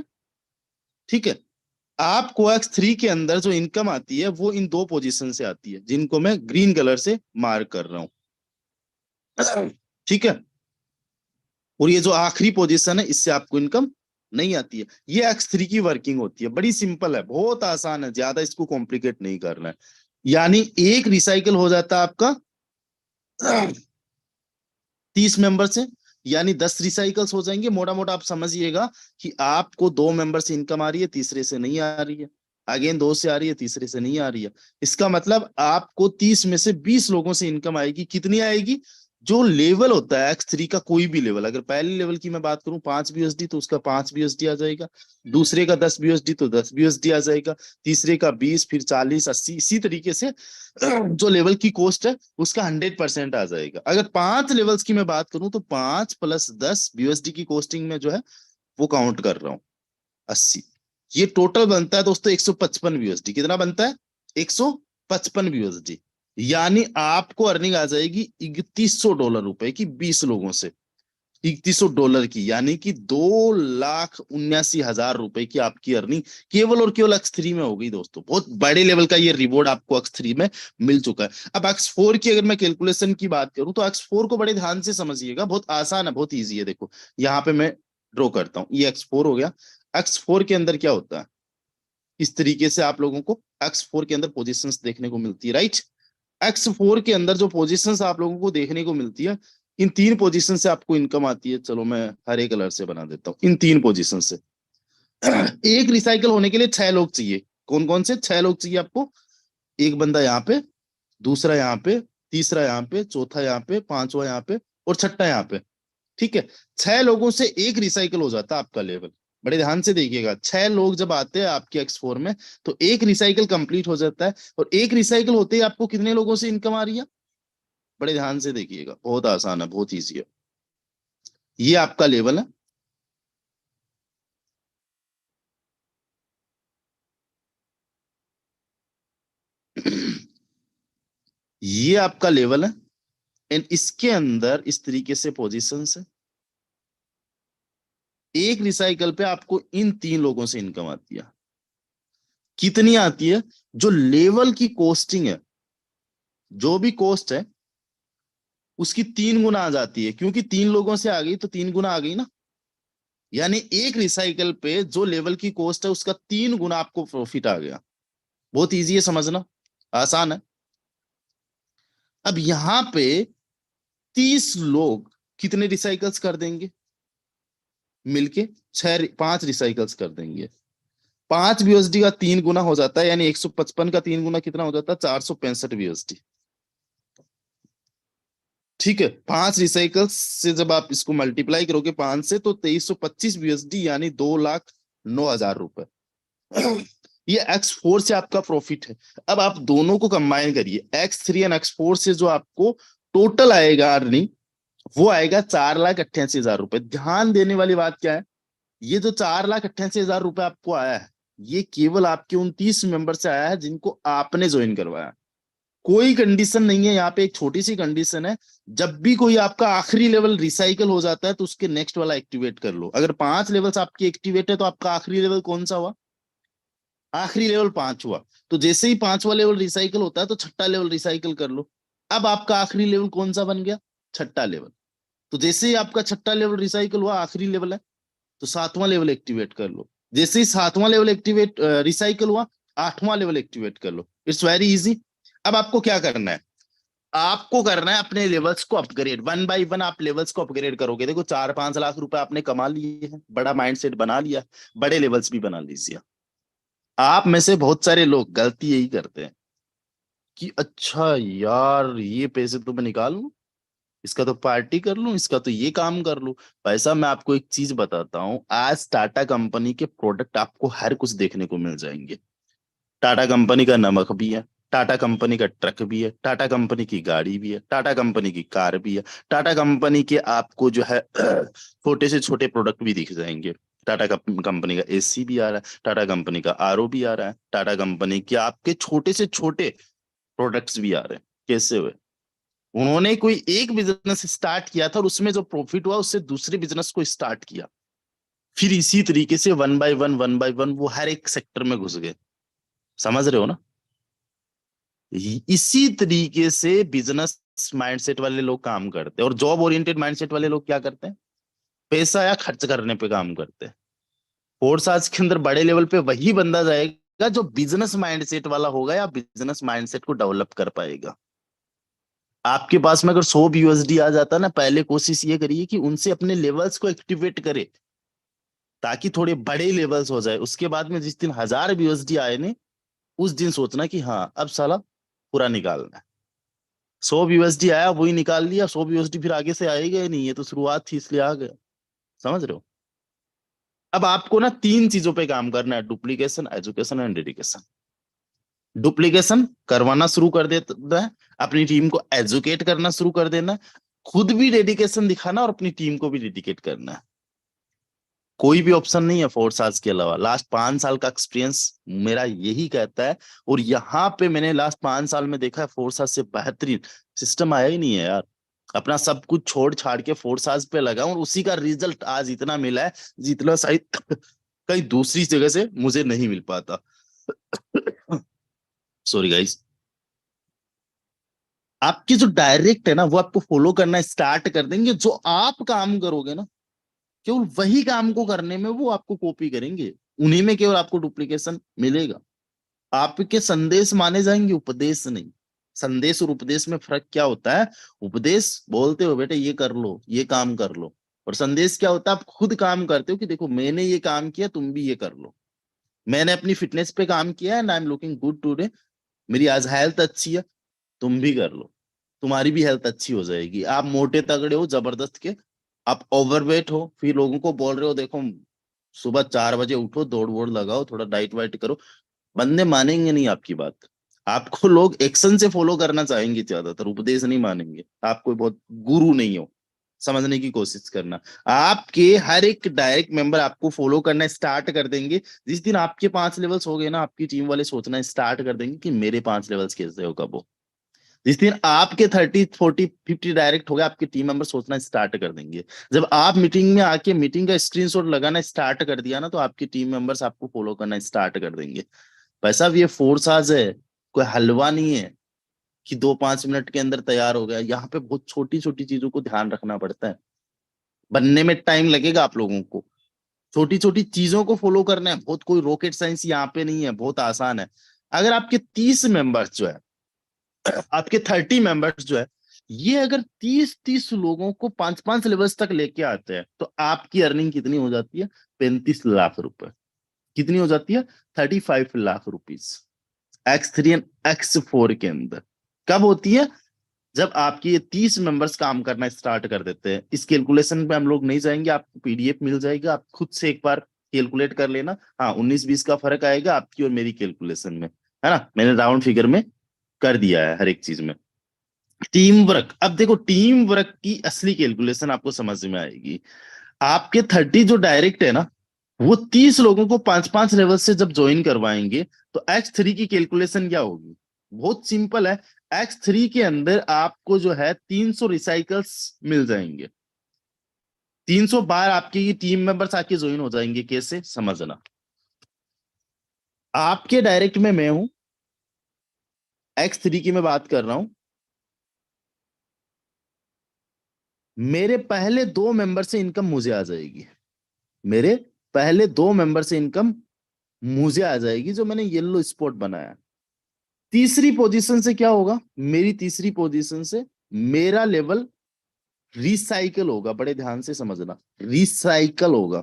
ठीक है। आपको X3 के अंदर जो इनकम आती है वो इन दो पोजीशन से आती है, जिनको मैं ग्रीन कलर से मार्क कर रहा हूं। ठीक है। और ये जो आखिरी पोजीशन है इससे आपको इनकम नहीं आती है। ये X3 की वर्किंग होती है। बड़ी सिंपल है, बहुत आसान है, ज्यादा इसको कॉम्प्लिकेट नहीं करना है। यानी एक रिसाइकल हो जाता है आपका 30 मेंबर से, यानी 10 रिसाइकल्स हो जाएंगे। मोटा मोटा आप समझिएगा कि आपको 2 मेंबर से इनकम आ रही है, तीसरे से नहीं आ रही है। अगेन 2 से आ रही है, तीसरे से नहीं आ रही है। इसका मतलब आपको 30 में से 20 लोगों से इनकम आएगी। कितनी आएगी? जो लेवल होता है X3 का कोई भी लेवल, अगर पहले लेवल की मैं बात करूं 5 BUSD तो उसका 5 BUSD आ जाएगा, दूसरे का 10 BUSD तो 10 BUSD आ जाएगा, तीसरे का 20, फिर 40, 80, इसी तरीके से जो लेवल की कॉस्ट है उसका 100% आ जाएगा। अगर 5 लेवल्स की मैं बात करूं तो 5 + 10 BUSD की कॉस्टिंग में जो है वो काउंट कर रहा हूं 80। ये टोटल बनता है दोस्तों 155 BUSD। कितना बनता है? 155 BUSD। यानी आपको अर्निंग आ जाएगी $3100 की 20 लोगों से, $3100 की, यानी कि $2,79,000 की आपकी अर्निंग केवल और केवल X3 में हो गई दोस्तों। बहुत बड़े लेवल का ये रिवॉर्ड आपको X3 में मिल चुका है। अब X4 की अगर मैं कैलकुलेशन की बात करूं तो X4 को बड़े ध्यान से समझिएगा, बहुत आसान है, बहुत ईजी है। देखो यहाँ पे मैं ड्रॉ करता हूं, ये X4 हो गया। X4 के अंदर क्या होता है, इस तरीके से आप लोगों को X4 के अंदर पोजीशंस देखने को मिलती है, राइट। X4 के अंदर जो पोजीशंस आप लोगों को देखने को मिलती है, इन 3 पोजीशन से आपको इनकम आती है। चलो मैं हरे कलर से बना देता हूँ। इन 3 पोजीशन से एक रिसाइकल होने के लिए 6 लोग चाहिए। कौन कौन से 6 लोग चाहिए आपको? एक बंदा यहाँ पे, दूसरा यहाँ पे, तीसरा यहाँ पे, चौथा यहाँ पे, पांचवा यहाँ पे और छठा यहाँ पे। ठीक है, 6 लोगों से एक रिसाइकल हो जाता है आपका लेवल। बड़े ध्यान से देखिएगा, 6 लोग जब आते हैं आपके X4 में तो एक रिसाइकल कंप्लीट हो जाता है। और एक रिसाइकल होते ही आपको कितने लोगों से इनकम आ रही है? बड़े ध्यान से देखिएगा, बहुत आसान है, बहुत ईजी है। ये आपका लेवल है। ये आपका लेवल है एंड इसके अंदर इस तरीके से पोजीशन है। एक रिसाइकल पे आपको इन 3 लोगों से इनकम आती है। कितनी आती है? जो लेवल की कॉस्टिंग है, जो भी कॉस्ट है उसकी 3 गुना आ जाती है, क्योंकि 3 लोगों से आ गई तो 3 गुना आ गई ना। यानी एक रिसाइकल पे जो लेवल की कॉस्ट है उसका 3 गुना आपको प्रॉफिट आ गया। बहुत इजी है समझना, आसान है। अब यहां पे 30 लोग कितने रिसाइकल्स कर देंगे? मिलके 5 रिसाइकल्स कर देंगे। 5 BUSD का 3 गुना हो जाता है, यानी 155 का 3 गुना कितना हो जाता है? 465 BUSD। ठीक है, 5 रिसाइकल्स से जब आप इसको मल्टीप्लाई करोगे 5 से तो 2325 BUSD, यानी 2,09,000 रुपए। ये X4 से आपका प्रॉफिट है। अब आप दोनों को कंबाइन करिए, X3 और X4 से जो आपको टोटल आएगा अर्निंग, वो आएगा 4,88,000 रुपए। ध्यान देने वाली बात क्या है, ये जो 4,88,000 रुपए आपको आया है, ये केवल आपके 29 मेंबर से आया है जिनको आपने ज्वाइन करवाया। कोई कंडीशन नहीं है यहाँ पे, एक छोटी सी कंडीशन है, जब भी कोई आपका आखिरी लेवल रिसाइकल हो जाता है तो उसके नेक्स्ट वाला एक्टिवेट कर लो। अगर 5 लेवल्स आपके एक्टिवेट है तो आपका आखिरी लेवल कौन सा हुआ? आखिरी लेवल 5 हुआ। तो जैसे ही 5वां लेवल रिसाइकल होता है तो छठा लेवल रिसाइकल कर लो। अब आपका आखिरी लेवल कौन सा बन गया? छठा लेवल। तो जैसे ही आपका छठा लेवल रिसाइकल हुआ, आखिरी लेवल है, तो 7वां लेवल एक्टिवेट कर लो। जैसे ही 7वां लेवल एक्टिवेट रिसाइकल हुआ, 8वां लेवल एक्टिवेट कर लो। It's very easy. अब आपको क्या करना है? आपको करना है अपने लेवल्स को अपग्रेड। 1 बाय 1 आप लेवल्स को अपग्रेड करोगे। देखो 4-5 लाख रुपए आपने कमा लिए हैं, बड़ा माइंडसेट बना लिया, बड़े लेवल्स भी बना लीजिए। आप में से बहुत सारे लोग गलती यही करते हैं कि अच्छा यार ये पैसे तो मैं निकाल लूं, इसका तो पार्टी कर लूं, इसका तो ये काम कर लूं। पैसा, मैं आपको एक चीज बताता हूं, आज टाटा कंपनी के प्रोडक्ट आपको हर कुछ देखने को मिल जाएंगे। टाटा कंपनी का नमक भी है, टाटा कंपनी का ट्रक भी है, टाटा कंपनी की गाड़ी भी है, टाटा कंपनी की कार भी है। टाटा कंपनी के आपको जो है छोटे से छोटे प्रोडक्ट भी दिख जाएंगे। टाटा कंपनी का AC भी आ रहा है, टाटा कंपनी का RO भी आ रहा है, टाटा कंपनी के आपके छोटे से छोटे प्रोडक्ट्स भी आ रहे हैं। कैसे हुए? उन्होंने कोई एक बिजनेस स्टार्ट किया था और उसमें जो प्रॉफिट हुआ उससे दूसरे बिजनेस को स्टार्ट किया, फिर इसी तरीके से 1 बाय 1 वो हर एक सेक्टर में घुस गए। समझ रहे हो ना? इसी तरीके से बिजनेस माइंडसेट वाले लोग काम करते हैं, और जॉब ओरिएंटेड माइंडसेट वाले लोग क्या करते हैं? पैसा या खर्च करने पे काम करते हैं। फोर्स आज के अंदर बड़े लेवल पे वही बंदा जाएगा जो बिजनेस माइंडसेट वाला होगा या बिजनेस माइंडसेट को डेवलप कर पाएगा। आपके पास में अगर 100 BUSD आ जाता है ना, पहले कोशिश ये करिए कि उनसे अपने लेवल्स को एक्टिवेट करे ताकि थोड़े बड़े लेवल्स हो जाए। उसके बाद में जिस दिन 1,000 BUSD आए ने, उस दिन सोचना कि हाँ अब साला पूरा निकालना है। 100 USD आया, वही निकाल लिया, 100 USD फिर आगे से आएगा ही नहीं, ये तो शुरुआत थी इसलिए आ गया। समझ रहे हो? अब आपको ना 3 चीजों पे काम करना है, duplication, education and dedication. Duplication करवाना शुरू कर देना है, अपनी टीम को एजुकेट करना शुरू कर देना है, खुद भी डेडिकेशन दिखाना और अपनी टीम को भी डेडिकेट करना है। कोई भी ऑप्शन नहीं है फोर्साज के अलावा। लास्ट 5 साल का एक्सपीरियंस मेरा यही कहता है, और यहाँ पे मैंने लास्ट 5 साल में देखा है फोर्साज से बेहतरीन सिस्टम आया ही नहीं है यार। अपना सब कुछ छोड़ छाड़ के फोर्साज पे लगा और उसी का रिजल्ट आज इतना मिला है जितना शायद कहीं दूसरी जगह से मुझे नहीं मिल पाता। Sorry guys. आपकी जो डायरेक्ट है ना वो आपको फॉलो करना स्टार्ट कर देंगे। जो आप काम करोगे ना केवल वही काम को करने में वो आपको कॉपी करेंगे, उन्हीं में केवल आपको डुप्लीकेशन मिलेगा। आपके संदेश माने जाएंगे, उपदेश नहीं। संदेश और उपदेश में फर्क क्या होता है? उपदेश बोलते हो बेटे ये कर लो, ये काम कर लो, और संदेश क्या होता है? आप खुद काम करते हो कि देखो मैंने ये काम किया, तुम भी ये कर लो। मैंने अपनी फिटनेस पे काम किया and I am looking good today, मेरी आज हेल्थ अच्छी है, तुम भी कर लो, तुम्हारी भी हेल्थ अच्छी हो जाएगी। आप मोटे तगड़े हो जबरदस्त के, आप ओवरवेट हो, फिर लोगों को बोल रहे हो देखो सुबह 4 बजे उठो, दौड़ वोड़ लगाओ, थोड़ा डाइट वाइट करो, बंदे मानेंगे नहीं आपकी बात। आपको लोग एक्शन से फॉलो करना चाहेंगे ज्यादातर, उपदेश नहीं मानेंगे। आप कोई बहुत गुरु नहीं हो, समझने की कोशिश करना। आपके हर एक डायरेक्ट मेंबर आपको फॉलो करना स्टार्ट कर देंगे। जिस दिन आपके 5 लेवल्स हो गए ना, आपकी टीम वाले सोचना स्टार्ट कर देंगे कि मेरे 5 लेवल्स कैसे हो, कब हो। जिस दिन आपके 30 40 50 डायरेक्ट हो गए, आपके टीम मेंबर सोचना स्टार्ट कर देंगे। जब आप मीटिंग में आके मीटिंग का स्क्रीनशॉट लगाना स्टार्ट कर दिया ना, तो आपकी टीम मेंबर्स आपको फॉलो करना स्टार्ट कर देंगे। भाई साहब ये फोर्साज है, कोई हलवा नहीं है कि 2-5 मिनट के अंदर तैयार हो गया। यहाँ पे बहुत छोटी छोटी चीजों को ध्यान रखना पड़ता है, बनने में टाइम लगेगा आप लोगों को। छोटी छोटी चीजों को फॉलो करना है, बहुत कोई रॉकेट साइंस यहाँ पे नहीं है, बहुत आसान है। अगर आपके 30 मेंबर्स जो है, आपके 30 मेंबर्स जो है, ये अगर 30 30 लोगों को 5 5 लेवल्स तक लेके आते हैं, तो आपकी अर्निंग कितनी हो जाती है? 35 लाख रुपए। कितनी हो जाती है? 35 lakh rupees. X3 and X4 के अंदर कब होती है? जब आपके ये 30 मेंबर्स काम करना स्टार्ट कर देते हैं। इस कैलकुलेशन पे हम लोग नहीं जाएंगे, आपको पीडीएफ मिल जाएगा, आप खुद से एक बार कैलकुलेट कर लेना। हाँ 19-20 का फर्क आएगा आपकी और मेरी कैलकुलेशन में, है ना? मैंने राउंड फिगर में कर दिया है हर एक चीज में। टीम वर्क, अब देखो टीम वर्क की असली कैलकुलेशन आपको समझ में आएगी। आपके 30 जो डायरेक्ट है ना, वो 30 लोगों को 5 5 लेवल से जब ज्वाइन करवाएंगे, तो X3 की कैलकुलेशन क्या होगी? बहुत सिंपल है। X3 के अंदर आपको जो है 300 रिसाइकल्स मिल जाएंगे। 300 बार आपके ये टीम मेंबर्स आके ज्वाइन हो जाएंगे। कैसे समझना? आपके डायरेक्ट में मैं हूं, X3 की मैं बात कर रहा हूं। मेरे पहले 2 मेंबर से इनकम मुझे आ जाएगी। मेरे पहले 2 मेंबर से इनकम मुझे आ जाएगी, जो मैंने येलो स्पॉट बनाया। तीसरी पोजीशन से क्या होगा? मेरी तीसरी पोजीशन से मेरा लेवल रिसाइकल होगा। बड़े ध्यान से समझना, रिसाइकल होगा।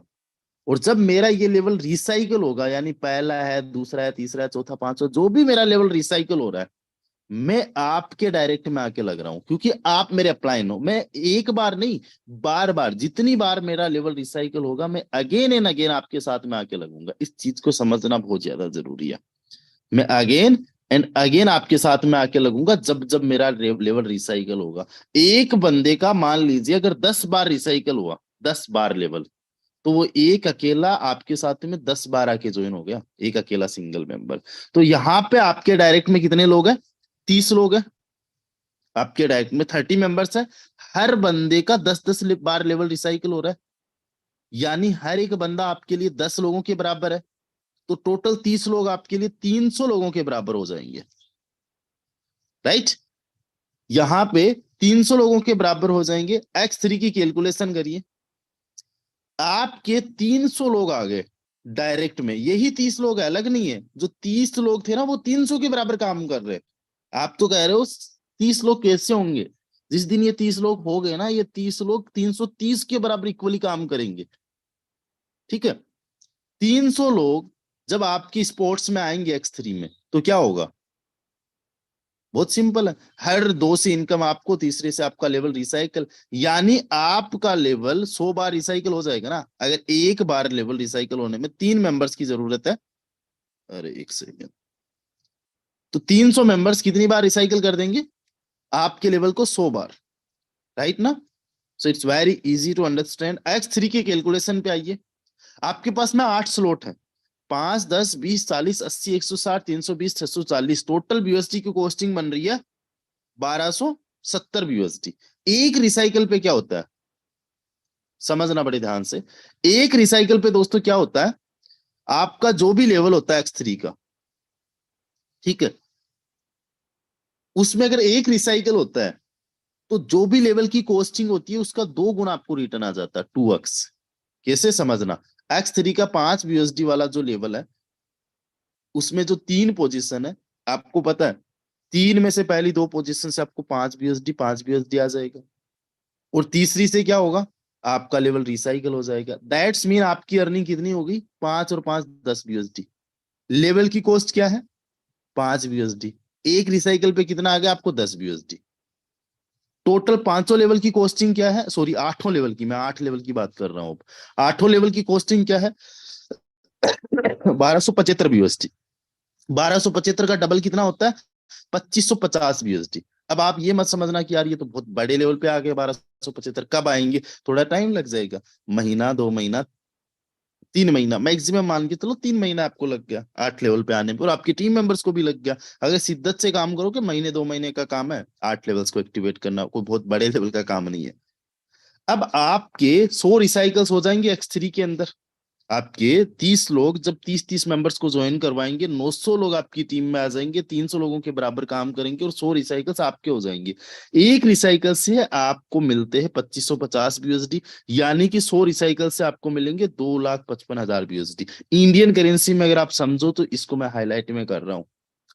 और जब मेरा ये लेवल रिसाइकल होगा, यानी पहला है, दूसरा है, तीसरा है, चौथा, पांचवा, जो भी मेरा लेवल रिसाइकल हो रहा है, मैं आपके डायरेक्ट में आके लग रहा हूं, क्योंकि आप मेरे अपलाइन हो। मैं एक बार नहीं, बार बार, जितनी बार मेरा लेवल रिसाइकल होगा, मैं अगेन एंड अगेन आपके साथ में आके लगूंगा। इस चीज को समझना बहुत ज्यादा जरूरी है। मैं अगेन एंड अगेन आपके साथ में आके लगूंगा जब जब मेरा लेवल रिसाइकल होगा। एक बंदे का मान लीजिए अगर 10 बार रिसाइकल हुआ, 10 बार लेवल, तो वो एक अकेला आपके साथ में 10 बार आके ज्वाइन हो गया, एक अकेला सिंगल मेंबर। तो यहाँ पे आपके डायरेक्ट में कितने लोग हैं? 30 लोग हैं। आपके डायरेक्ट में 30 मेंबर्स है, हर बंदे का 10 10 बार लेवल रिसाइकल हो रहा है, यानी हर एक बंदा आपके लिए 10 लोगों के बराबर है। तो टोटल 30 लोग आपके लिए 300 लोगों के बराबर हो जाएंगे, राइट? यहां पे 300 लोगों के बराबर हो जाएंगे। X3 की कैलकुलेशन करिए, आपके 300 लोग आ गए डायरेक्ट में। यही 30 लोग है, अलग नहीं है। जो 30 लोग थे ना, वो 300 के बराबर काम कर रहे हैं। आप तो कह रहे हो 30 लोग कैसे होंगे? जिस दिन ये 30 लोग हो गए ना, ये 30 लोग 330 के बराबर इक्वली काम करेंगे। ठीक है? 300 लोग जब आपकी स्पोर्ट्स में आएंगे X3 में, तो क्या होगा? बहुत सिंपल है। हर 2 से इनकम आपको, तीसरे से आपका लेवल रिसाइकल, यानी आपका लेवल 100 बार रिसाइकल हो जाएगा ना। अगर एक बार लेवल रिसाइकल होने में 3 मेंबर्स की जरूरत है, अरे एक सेकेंड, तो 300 मेंबर्स कितनी बार रिसाइकल कर देंगे आपके लेवल को? 100 बार, राइट ना। So it's very easy to understand. X3 के कैलकुलेशन पे आइए। आपके पास में 8 स्लॉट है, 5, 10, 20, 40, 80, 160, 320, 640। टोटल BUSD की कॉस्टिंग बन रही है 1270 BUSD। एक रिसाइकल पे क्या होता है, समझना बड़े ध्यान से। एक रिसाइकल पे दोस्तों क्या होता है, आपका जो भी लेवल होता है X3 का, ठीक है, उसमें अगर एक रिसाइकल होता है तो जो भी लेवल की कॉस्टिंग होती है उसका 2 गुना आपको रिटर्न आ जाता है, 2x। कैसे समझना, X3 का 5 BUSD वाला जो लेवल है, उसमें जो 3 पोजीशन है, आपको पता है 3 में से पहली 2 पोजीशन से आपको 5 BUSD आ जाएगा, और तीसरी से क्या होगा, आपका लेवल रिसाइकल हो जाएगा। दैट्स मीन आपकी अर्निंग कितनी होगी, 5 और 5 10 BUSD। लेवल की कॉस्ट क्या है, 5 BUSD। एक रिसाइकल पे कितना आ गया आपको, 10 BUSD। टोटल पांचों लेवल की कॉस्टिंग क्या है, सॉरी 8 लेवल की, मैं 8 लेवल की बात कर रहा हूं। 8 लेवल की कॉस्टिंग क्या है, 1275 BUSD। 1275 का डबल कितना होता है, 2550 BUSD। अब आप ये मत समझना कि यार ये तो बहुत बड़े लेवल पे आ गए, 1275 कब आएंगे, थोड़ा टाइम लग जाएगा, महीना 2 महीना 3 महीना मैक्सिमम मान के चलो, 3 महीना आपको लग गया 8 लेवल पे आने में, और आपके टीम मेंबर्स को भी लग गया। अगर शिद्दत से काम करो कि महीने 2 महीने का काम है 8 लेवल्स को एक्टिवेट करना, कोई बहुत बड़े लेवल का काम नहीं है। अब आपके 100 रिसाइकल्स हो जाएंगे X3 के अंदर। आपके 30 लोग जब 30-30 मेंबर्स को ज्वाइन करवाएंगे, 900 लोग आपकी टीम में आ जाएंगे, 300 लोगों के बराबर काम करेंगे, और 100 रिसाइकल्स आपके हो जाएंगे। एक रिसाइकल से आपको मिलते हैं 2550 BUSD, यानी कि 100 रिसाइकल से आपको मिलेंगे 2,55,000 BUSD। इंडियन करेंसी में अगर आप समझो तो इसको मैं हाईलाइट में कर रहा हूं,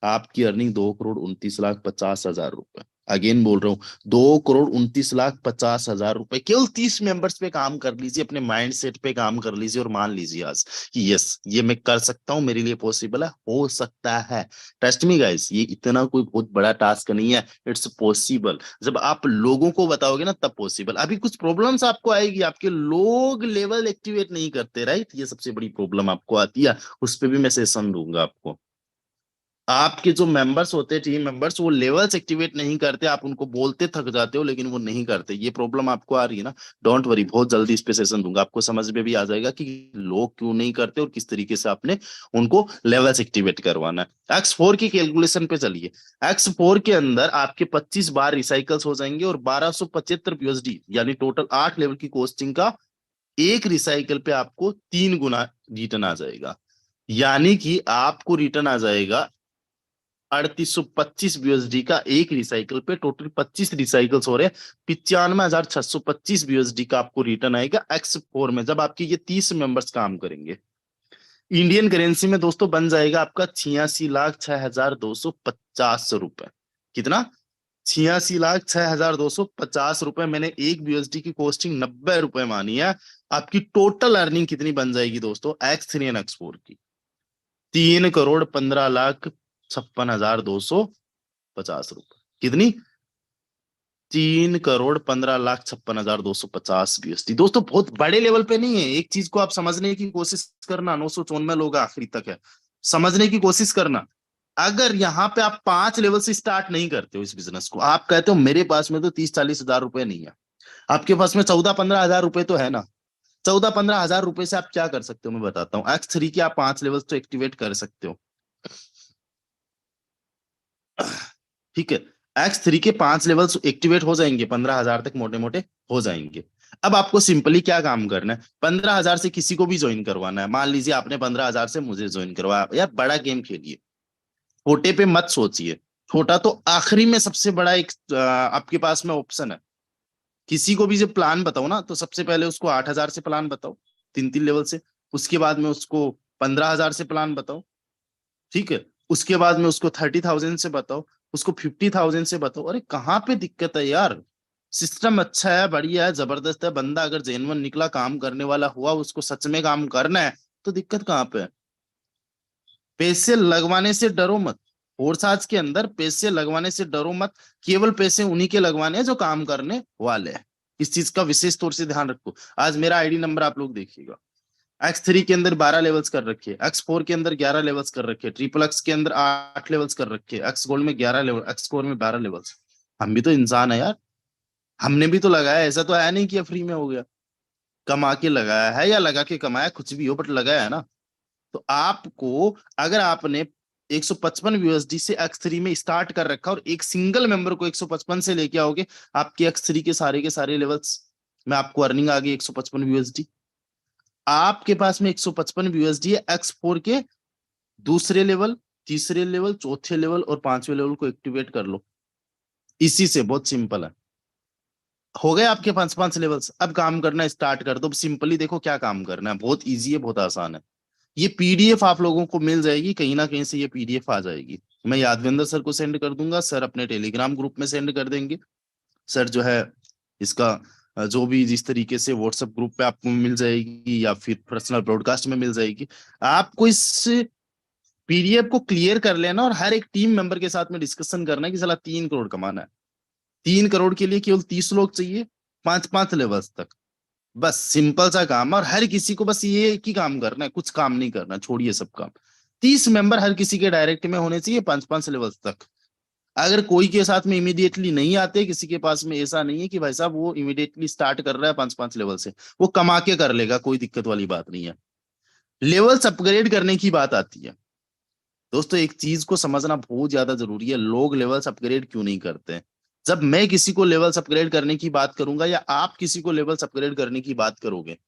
आपकी अर्निंग 2,29,50,000 रुपए। अगेन बोल रहा हूँ, 2,29,50,000 रुपए केवल 30 मेंबर्स पे काम कर लीजिए, अपने माइंड सेट पे काम कर लीजिए, और मान लीजिए आज कि यस ये मैं कर सकता हूँ, मेरे लिए पॉसिबल है, हो सकता है। ट्रस्ट मी गाइस, ये इतना कोई बहुत बड़ा टास्क नहीं है, इट्स पॉसिबल। जब आप लोगों को बताओगे ना तब पॉसिबल। अभी कुछ प्रॉब्लम्स आपको आएगी, आपके लोग लेवल एक्टिवेट नहीं करते, राइट, ये सबसे बड़ी प्रॉब्लम आपको आती है, उस पर भी मैं सेशन दूंगा आपको। आपके जो मेंबर्स होते हैं, टीम मेंबर्स, वो लेवल्स एक्टिवेट नहीं करते, आप उनको बोलते थक जाते हो लेकिन वो नहीं करते, ये प्रॉब्लम आपको आ रही है ना, डोंट वरी, बहुत जल्दी इस पे सेशन दूंगा, आपको समझ में भी आ जाएगा कि लोग क्यों नहीं करते और किस तरीके से आपने उनको लेवल्स एक्टिवेट करवाना है। X4 की कैलकुलेशन पे चलिए। X4 के अंदर आपके 25 बार रिसाइकल्स हो जाएंगे, और 1275 BUSD, यानी टोटल 8 लेवल की कोस्टिंग का एक रिसाइकल पे आपको 3 गुना रिटर्न आ जाएगा, यानी कि आपको रिटर्न आ जाएगा 3825 BUSD का एक रिसाइकल पे। टोटल 25 रिसाइकल्स हो रहे हैं, 95,625 BUSD का आपको रिटर्न आएगा X4 में, जब आपके ये 30 मेंबर्स काम करेंगे। इंडियन करेंसी में दोस्तों बन जाएगा आपका 86,06,250 रुपए। कितना, 86,06,250 रुपए। मैंने एक BUSD की कॉस्टिंग 90 रुपए मानी है। आपकी टोटल अर्निंग कितनी बन जाएगी दोस्तों X3 एंड X4 की, 3,15,56,250 रुपए। कितनी, 3,15,56,250 BUSD। दोस्तों बहुत बड़े लेवल पे नहीं है, एक चीज को आप समझने की कोशिश करना, 994 लोग आखिरी तक है, समझने की कोशिश करना। अगर यहाँ पे आप 5 लेवल से स्टार्ट नहीं करते हो इस बिजनेस को, आप कहते हो मेरे पास में तो 30-40 हजार रुपए नहीं है, आपके पास में 14-15 हजार रुपए तो है ना, 14-15 हजार रुपए से आप क्या कर सकते हो मैं बताता हूँ। X3 के आप 5 लेवल तो एक्टिवेट कर सकते हो, ठीक है। X3 के 5 लेवल्स एक्टिवेट हो जाएंगे, 15 हजार तक मोटे मोटे हो जाएंगे। अब आपको सिंपली क्या काम करना है, 15 हजार से किसी को भी ज्वाइन करवाना है। मान लीजिए आपने 15 हजार से मुझे ज्वाइन करवाया, यार बड़ा गेम खेलिए, छोटे पे मत सोचिए। छोटा तो आखिरी में सबसे बड़ा एक आपके पास में ऑप्शन है। किसी को भी जब प्लान बताओ ना, तो सबसे पहले उसको 8 हजार से प्लान बताओ, 3-3 लेवल से। उसके बाद में उसको 15 हजार से प्लान बताओ, ठीक है। उसके बाद में उसको 30,000 से बताओ, उसको 50,000 से बताओ। अरे कहाँ पे दिक्कत है यार, सिस्टम अच्छा है, बढ़िया है, जबरदस्त है। बंदा अगर जेन्युइन निकला, काम करने वाला हुआ, उसको सच में काम करना है, तो दिक्कत कहाँ पे है। पैसे लगवाने से डरो मत, फोर्स के अंदर पैसे लगवाने से डरो मत, केवल पैसे उन्हीं के लगवाने हैं जो काम करने वाले हैं। इस चीज का विशेष तौर से ध्यान रखो। आज मेरा आईडी नंबर आप लोग देखिएगा, X3 के अंदर 12 लेवल्स कर रखे, X4 के अंदर 11 लेवल्स कर रखे, ट्रिपल X के अंदर 8 लेवल्स कर रखे, X गोल्ड में 11 लेवल, X कोर में 12 लेवल्स। हम भी तो इंसान है यार, हमने भी तो लगाया, ऐसा तो है नहीं कि फ्री में हो गया। कमा के लगाया है या लगा के कमाया, कुछ भी हो बट लगाया है ना। तो आपको, अगर आपने 155 यूएसडी से X3 में स्टार्ट कर रखा और एक सिंगल मेंबर को 155 से लेके आओगे, आपके X3 के सारे लेवल्स में आपको अर्निंग आ गई 155 यूएसडी। आपके पास में 155 यूएसडी है, X4 के दूसरे लेवल, तीसरे लेवल, चौथे लेवल और पांचवें लेवल को एक्टिवेट कर लो। इसी से, बहुत सिंपल है। हो गए आपके 5 लेवल्स, अब काम करना स्टार्ट कर दो। सिंपली देखो क्या काम करना है, बहुत इजी है, बहुत आसान है। ये पीडीएफ आप लोगों को मिल जाएगी, कहीं ना कहीं से ये पीडीएफ आ जाएगी। मैं यादविंदर सर को सेंड कर दूंगा, सर अपने टेलीग्राम ग्रुप में सेंड कर देंगे। सर जो है इसका जो भी जिस तरीके से व्हाट्सएप ग्रुप पे आपको मिल जाएगी या फिर पर्सनल ब्रॉडकास्ट में मिल जाएगी, आपको इस पीडीएफ को क्लियर कर लेना और हर एक टीम मेंबर के साथ में डिस्कशन करना है कि साला 3 करोड़ कमाना है। 3 करोड़ के लिए केवल 30 लोग चाहिए, 5 लेवल्स तक। बस सिंपल सा काम, और हर किसी को बस ये एक ही काम करना है, कुछ काम नहीं करना, छोड़िए सब काम। 30 मेंबर हर किसी के डायरेक्ट में होने चाहिए, 5 लेवल्स तक। अगर कोई के साथ में इमीडिएटली नहीं आते, किसी के पास में ऐसा नहीं है कि भाई साहब वो इमीडिएटली स्टार्ट कर रहा है 5 लेवल से, वो कमा के कर लेगा, कोई दिक्कत वाली बात नहीं है। लेवल्स अपग्रेड करने की बात आती है दोस्तों, एक चीज को समझना बहुत ज्यादा जरूरी है, लोग लेवल्स अपग्रेड क्यों नहीं करते हैं। जब मैं किसी को लेवल्स अपग्रेड करने की बात करूंगा या आप किसी को लेवल्स अपग्रेड करने की बात करोगे,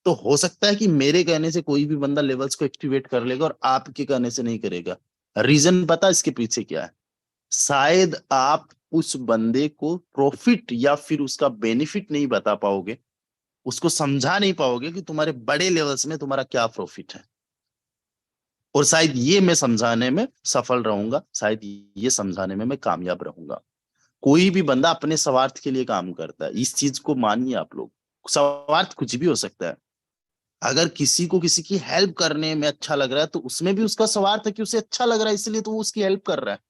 तो हो सकता है कि मेरे कहने से कोई भी बंदा लेवल्स को एक्टिवेट कर लेगा और आपके कहने से नहीं करेगा। रीजन पता इसके पीछे क्या है? शायद आप उस बंदे को प्रॉफिट या फिर उसका बेनिफिट नहीं बता पाओगे, उसको समझा नहीं पाओगे कि तुम्हारे बड़े लेवल्स में तुम्हारा क्या प्रॉफिट है। और शायद ये मैं समझाने में सफल रहूंगा, शायद ये समझाने में मैं कामयाब रहूंगा। कोई भी बंदा अपने स्वार्थ के लिए काम करता है, इस चीज को मानिए आप लोग। स्वार्थ कुछ भी हो सकता है। अगर किसी को किसी की हेल्प करने में अच्छा लग रहा है, तो उसमें भी उसका स्वार्थ है कि उसे अच्छा लग रहा है, इसलिए तो वो उसकी हेल्प कर रहा है।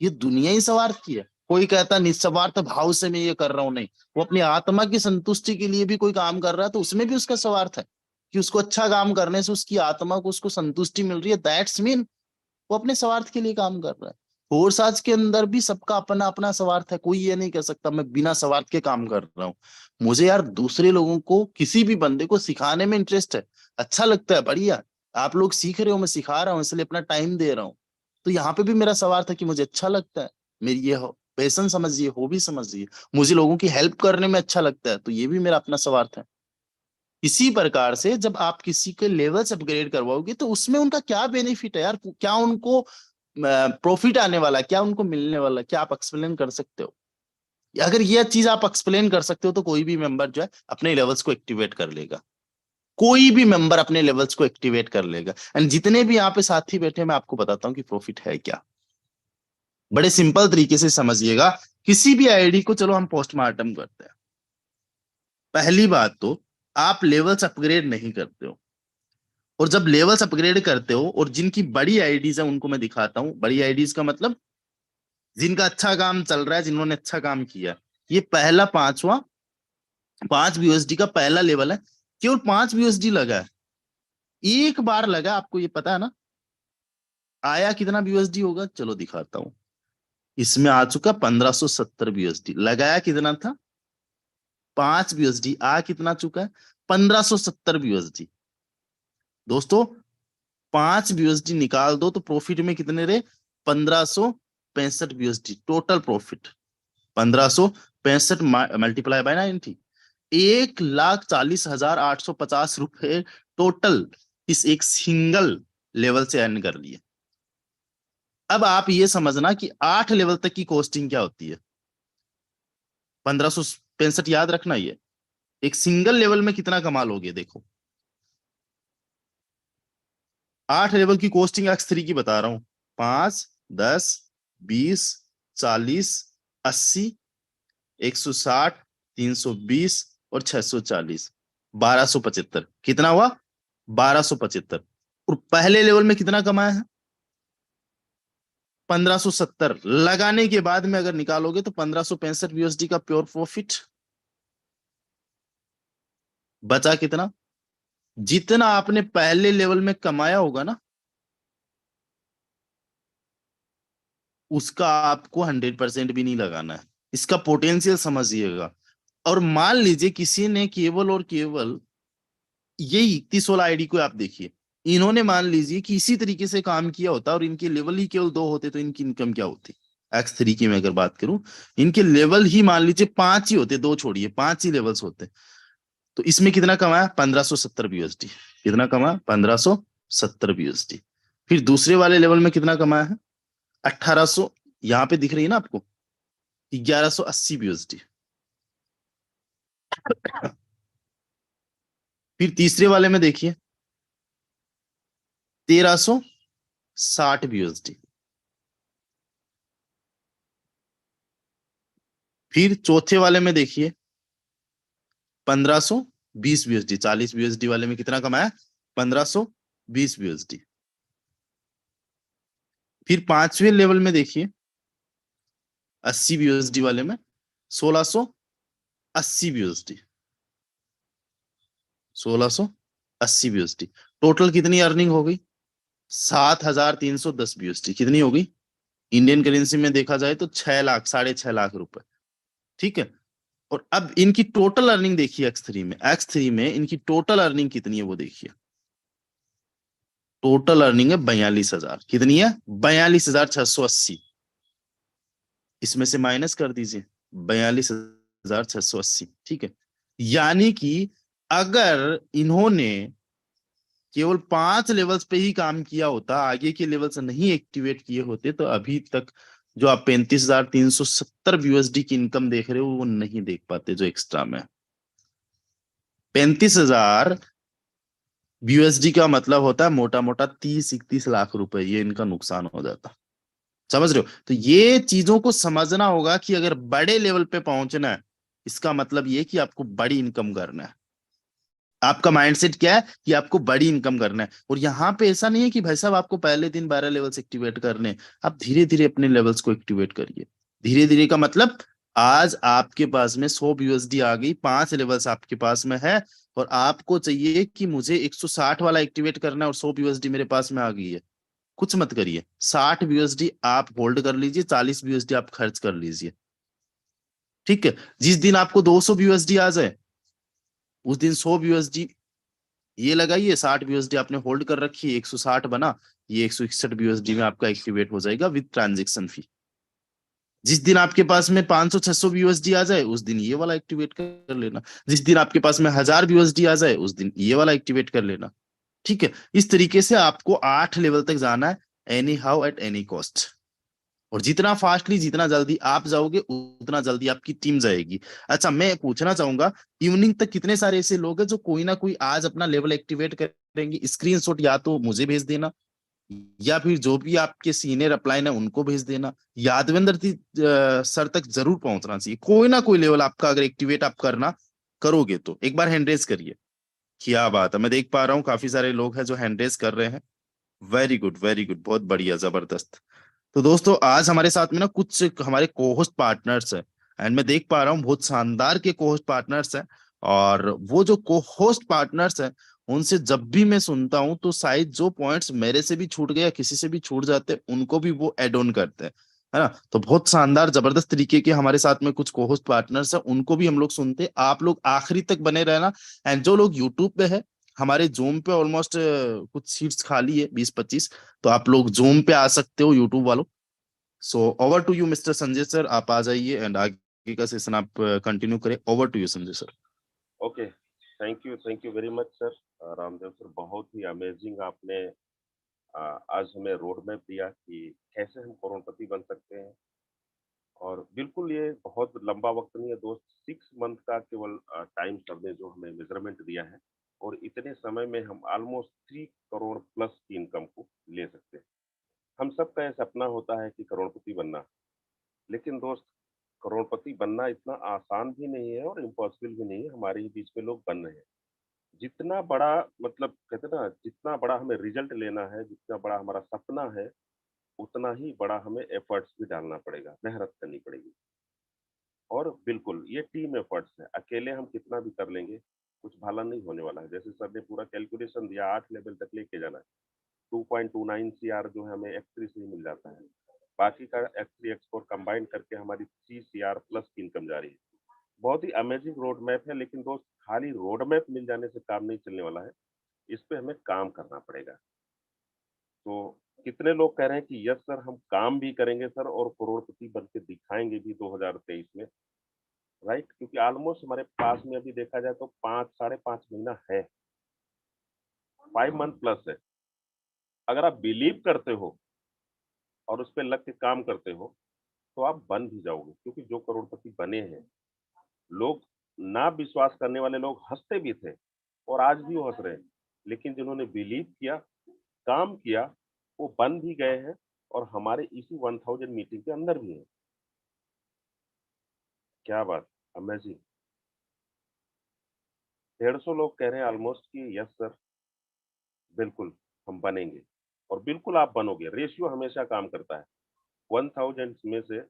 ये दुनिया ही स्वार्थ की है। कोई कहता निस्वार्थ भाव से मैं ये कर रहा हूं, नहीं। वो अपनी आत्मा की संतुष्टि के लिए भी कोई काम कर रहा है, तो उसमें भी उसका स्वार्थ है कि उसको अच्छा काम करने से उसकी आत्मा को उसको संतुष्टि मिल रही है, दैट्स मीन वो अपने स्वार्थ के लिए काम कर रहा है। फोर्स आज के अंदर भी सबका अपना अपना स्वार्थ है, कोई ये नहीं कह सकता मैं बिना स्वार्थ के काम कर रहा हूँ। मुझे यार दूसरे लोगों को, किसी भी बंदे को सिखाने में इंटरेस्ट है, अच्छा लगता है, बढ़िया। आप लोग सीख रहे हो, मैं सिखा रहा हूँ, इसलिए अपना टाइम दे रहा हूँ। तो यहाँ पे भी मेरा स्वार्थ है कि मुझे अच्छा लगता है, मेरी ये पैशन समझिए, हॉबी समझिए। मुझे लोगों की हेल्प करने में अच्छा लगता है, तो ये भी मेरा अपना स्वार्थ है। इसी प्रकार से जब आप किसी के लेवल्स अपग्रेड करवाओगे, तो उसमें उनका क्या बेनिफिट है यार, क्या उनको प्रॉफिट आने वाला है, क्या उनको मिलने वाला है, क्या आप एक्सप्लेन कर सकते हो? अगर यह चीज आप एक्सप्लेन कर सकते हो, तो कोई भी मेंबर जो है अपने लेवल्स को एक्टिवेट कर लेगा। कोई भी मेंबर अपने लेवल्स को एक्टिवेट कर लेगा। एंड जितने भी यहाँ पे साथी बैठे, मैं आपको बताता हूँ कि प्रॉफिट है क्या। बड़े सिंपल तरीके से समझिएगा। किसी भी आईडी को, चलो हम पोस्टमार्टम करते हैं। पहली बात तो, आप लेवल्स अपग्रेड नहीं करते हो। और जब लेवल्स अपग्रेड करते हो, और जिनकी बड़ी आईडीज है उनको मैं दिखाता हूं, बड़ी आईडीज का मतलब जिनका अच्छा काम चल रहा है, जिन्होंने अच्छा काम किया। ये पहला पांचवा, 5 BUSD का पहला लेवल है। केवल 5 BUSD लगा है, एक बार लगा, आपको ये पता है ना। आया कितना BUSD होगा, चलो दिखाता हूं। इसमें आ चुका 1570 BUSD। लगाया कितना था, 5 BUSD। आ कितना चुका है, 1570 BUSD। दोस्तों 5 BUSD निकाल दो तो प्रॉफिट में कितने रहे, 1565 BUSD total profit. 1565 multiply by 90, 1,40,850 रुपए टोटल इस एक सिंगल लेवल से अर्न कर लिए। अब आप ये समझना कि 8 लेवल तक की कॉस्टिंग क्या होती है। 1565 याद रखना, ये एक सिंगल लेवल में कितना कमा लोगे देखो। 8 लेवल की कॉस्टिंग X3 की बता रहा हूं। 5, 10, 20, 40, 80, 160, 320 और 640, 1275। कितना हुआ, 1275। और पहले लेवल में कितना कमाया है, 1570 लगाने के बाद में अगर निकालोगे तो 1565 यूएसडी का प्योर प्रॉफिट बचा। कितना? जितना आपने पहले लेवल में कमाया होगा ना, उसका आपको 100% भी नहीं लगाना है। इसका पोटेंशियल समझिएगा। और मान लीजिए किसी ने केवल और केवल यही 31 आईडी को आप देखिए, इन्होंने मान लीजिए कि इसी तरीके से काम किया होता और इनके लेवल ही केवल 2 होते तो इनकी इनकम क्या होती? X3 की मैं अगर बात करूं, इनके लेवल ही मान लीजिए 5 ही होते, 2 छोड़िए, 5 ही लेवल्स होते, तो इसमें कितना कमाया? 1570 यूएसडी। कितना कमाया? 1570 यूएसडी। फिर दूसरे वाले लेवल में कितना कमाया है? 1800, यहां पे दिख रही है ना आपको, 1180 यूएसडी। फिर तीसरे वाले में देखिए 1360 यूएसडी। फिर चौथे वाले में देखिए 1520 यूएसडी। 40 यूएसडी वाले में कितना कमाया? 1520 यूएसडी। फिर पांचवें लेवल में देखिए 80 यूएसडी वाले में 1680 यूएसडी। 1680 यूएसडी। टोटल कितनी अर्निंग हो गई? 7310 यूएसडी। कितनी हो गई? इंडियन करेंसी में देखा जाए तो 6 लाख, 6.5 लाख रुपए। ठीक है। और अब इनकी टोटल अर्निंग देखिए एक्स थ्री में। एक्स थ्री में इनकी टोटल अर्निंग कितनी है वो देखिए। टोटल अर्निंग है 42,000। कितनी है? 42,680। इसमें से माइनस कर दीजिए 42,680। ठीक है। यानी कि अगर इन्होंने केवल 5 लेवल्स पे ही काम किया होता, आगे के लेवल्स नहीं एक्टिवेट किए होते, तो अभी तक जो आप 35,370 यूएसडी की इनकम देख रहे हो वो नहीं देख पाते जो एक्स्ट्रा में। 35,000 यूएसडी का मतलब होता है मोटा मोटा 30-31 लाख रुपए, ये इनका नुकसान हो जाता। समझ रहे हो? तो ये चीजों को समझना होगा कि अगर बड़े लेवल पे पहुंचना है, इसका मतलब ये कि आपको बड़ी इनकम करना है। आपका माइंडसेट क्या है कि आपको बड़ी इनकम करना है। और यहाँ पे ऐसा नहीं है कि भाई साहब आपको पहले दिन 12 लेवल्स एक्टिवेट करने, आप धीरे धीरे अपने लेवल्स को एक्टिवेट करिए। धीरे धीरे का मतलब आज आपके पास में 100 यूएसडी आ गई, 5 लेवल्स आपके पास में है, और आपको चाहिए कि मुझे 160 वाला एक्टिवेट करना है और 100 यूएसडी मेरे पास में आ गई है। कुछ मत करिए, 60 यूएसडी आप होल्ड कर लीजिए, 40 यूएसडी आप खर्च कर लीजिए। ठीक है। जिस दिन आपको 200 यूएसडी आ जाए, उस दिन 100 यूएसडी ये लगाइए, 60 यूएसडी आपने होल्ड कर रखी है, 160 बना, ये 161 यूएसडी में आपका एक्टिवेट हो जाएगा विद ट्रांजेक्शन फी। जिस दिन आपके पास में 500-600 यूएसडी आ जाए, उस दिन ये वाला एक्टिवेट कर लेना। जिस दिन आपके पास में 1000 यूएसडी आ जाए, उस दिन ये वाला एक्टिवेट कर लेना। ठीक है। इस तरीके से आपको 8 लेवल तक जाना है, any how at any cost. और जितना फास्टली, जितना जल्दी आप जाओगे, उतना जल्दी आपकी टीम जाएगी। अच्छा, मैं पूछना चाहूंगा, इवनिंग तक कितने सारे ऐसे लोग हैं जो कोई ना कोई आज अपना लेवल एक्टिवेट करेंगे? स्क्रीनशॉट या तो मुझे भेज देना, या फिर जो भी आपके सीनियर अपलाइन है उनको भेज देना। यादवेंद्र सर तक जरूर पहुंचना चाहिए। कोई ना कोई लेवल आपका अगर एक्टिवेट आप करना करोगे तो एक बार हैंड रेज करिए। क्या बात है, मैं देख पा रहा हूँ काफी सारे लोग हैं जो हैंड रेज कर रहे हैं। वेरी गुड, वेरी गुड, बहुत बढ़िया, जबरदस्त। तो दोस्तों आज हमारे साथ में ना कुछ हमारे को-होस्ट पार्टनर्स हैं, एंड मैं देख पा रहा हूँ बहुत शानदार के को-होस्ट पार्टनर्स हैं। और वो जो को-होस्ट पार्टनर्स हैं, उनसे जब भी मैं सुनता हूँ तो शायद जो पॉइंट्स मेरे से भी छूट गए या किसी से भी छूट जाते हैं, उनको भी वो एड ऑन करते हैं, है ना? तो बहुत शानदार जबरदस्त तरीके के हमारे साथ में कुछ को-होस्ट पार्टनर्स हैं, उनको भी हम लोग सुनते हैं। आप लोग आखिरी तक बने रहना। एंड जो लोग यूट्यूब पे है, हमारे जूम पे ऑलमोस्ट कुछ सीट्स खाली है, 20-25, तो आप लोग जूम पे आ सकते हो यूट्यूब वालों। So over to you mister Sanjay sir, आप आ जाइए एंड आगे का सेशन आप कंटिन्यू करें। Over to you Sanjay sir. Okay, thank you very much sir. Ramdev sir, बहुत ही अमेजिंग आपने आज हमें रोड मैप दिया कि कैसे हम करोड़पति बन सकते हैं। और बिल्कुल ये बहुत लंबा वक्त नहीं है दोस्त, 6 मंथ का केवल टाइम सर ने जो हमें मेजरमेंट दिया है, और इतने समय में हम ऑलमोस्ट 3 करोड़ प्लस की इनकम को ले सकते हैं। हम सबका ये सपना होता है कि करोड़पति बनना, लेकिन दोस्त करोड़पति बनना इतना आसान भी नहीं है और इम्पॉसिबल भी नहीं है। हमारे ही बीच में लोग बन रहे हैं। जितना बड़ा, मतलब कहते हैं ना, जितना बड़ा हमें रिजल्ट लेना है, जितना बड़ा हमारा सपना है, उतना ही बड़ा हमें एफर्ट्स भी डालना पड़ेगा, मेहनत करनी पड़ेगी। और बिल्कुल ये टीम एफर्ट्स है, अकेले हम कितना भी कर लेंगे, कुछ भला नहीं होने वाला है। जैसे सर ने पूरा कैलकुलेशन दिया, 8 लेवल तक लेके जाना है। 2.29 सीआर जो है हमें एक्स3 से ही मिल जाता है। बाकी का एक्स3 एक्स4 कंबाइन करके हमारी 3 सीआर प्लस की इनकम जा रही है। बहुत ही अमेजिंग रोड मैप है, लेकिन दोस्त खाली रोड मैप मिल जाने से काम नहीं चलने वाला है। इस पे हमें काम करना पड़ेगा। तो कितने लोग कह रहे हैं कि यस सर हम काम भी करेंगे सर और करोड़पति बन के दिखाएँगे भी 2023 में, राइट? क्योंकि ऑलमोस्ट हमारे पास में अभी देखा जाए तो 5 साढ़े 5 महीना है, 5 मंथ प्लस है। अगर आप बिलीव करते हो और उस पे लग के काम करते हो, तो आप बन भी जाओगे, क्योंकि जो करोड़पति बने हैं, लोग ना विश्वास करने वाले लोग हँसते भी थे और आज भी वो हँस रहे हैं। लेकिन जिन्होंने बिलीव किया, काम किया, वो बन भी गए हैं और हमारे इसी 1000 मीटिंग के अंदर भी हैं। क्या बात! अमेजिंग! 150 लोग कह रहे हैं ऑलमोस्ट कि यस सर, बिल्कुल, हम बनेंगे और बिल्कुल आप बनोगे। रेशियो हमेशा काम करता है। 1000 में से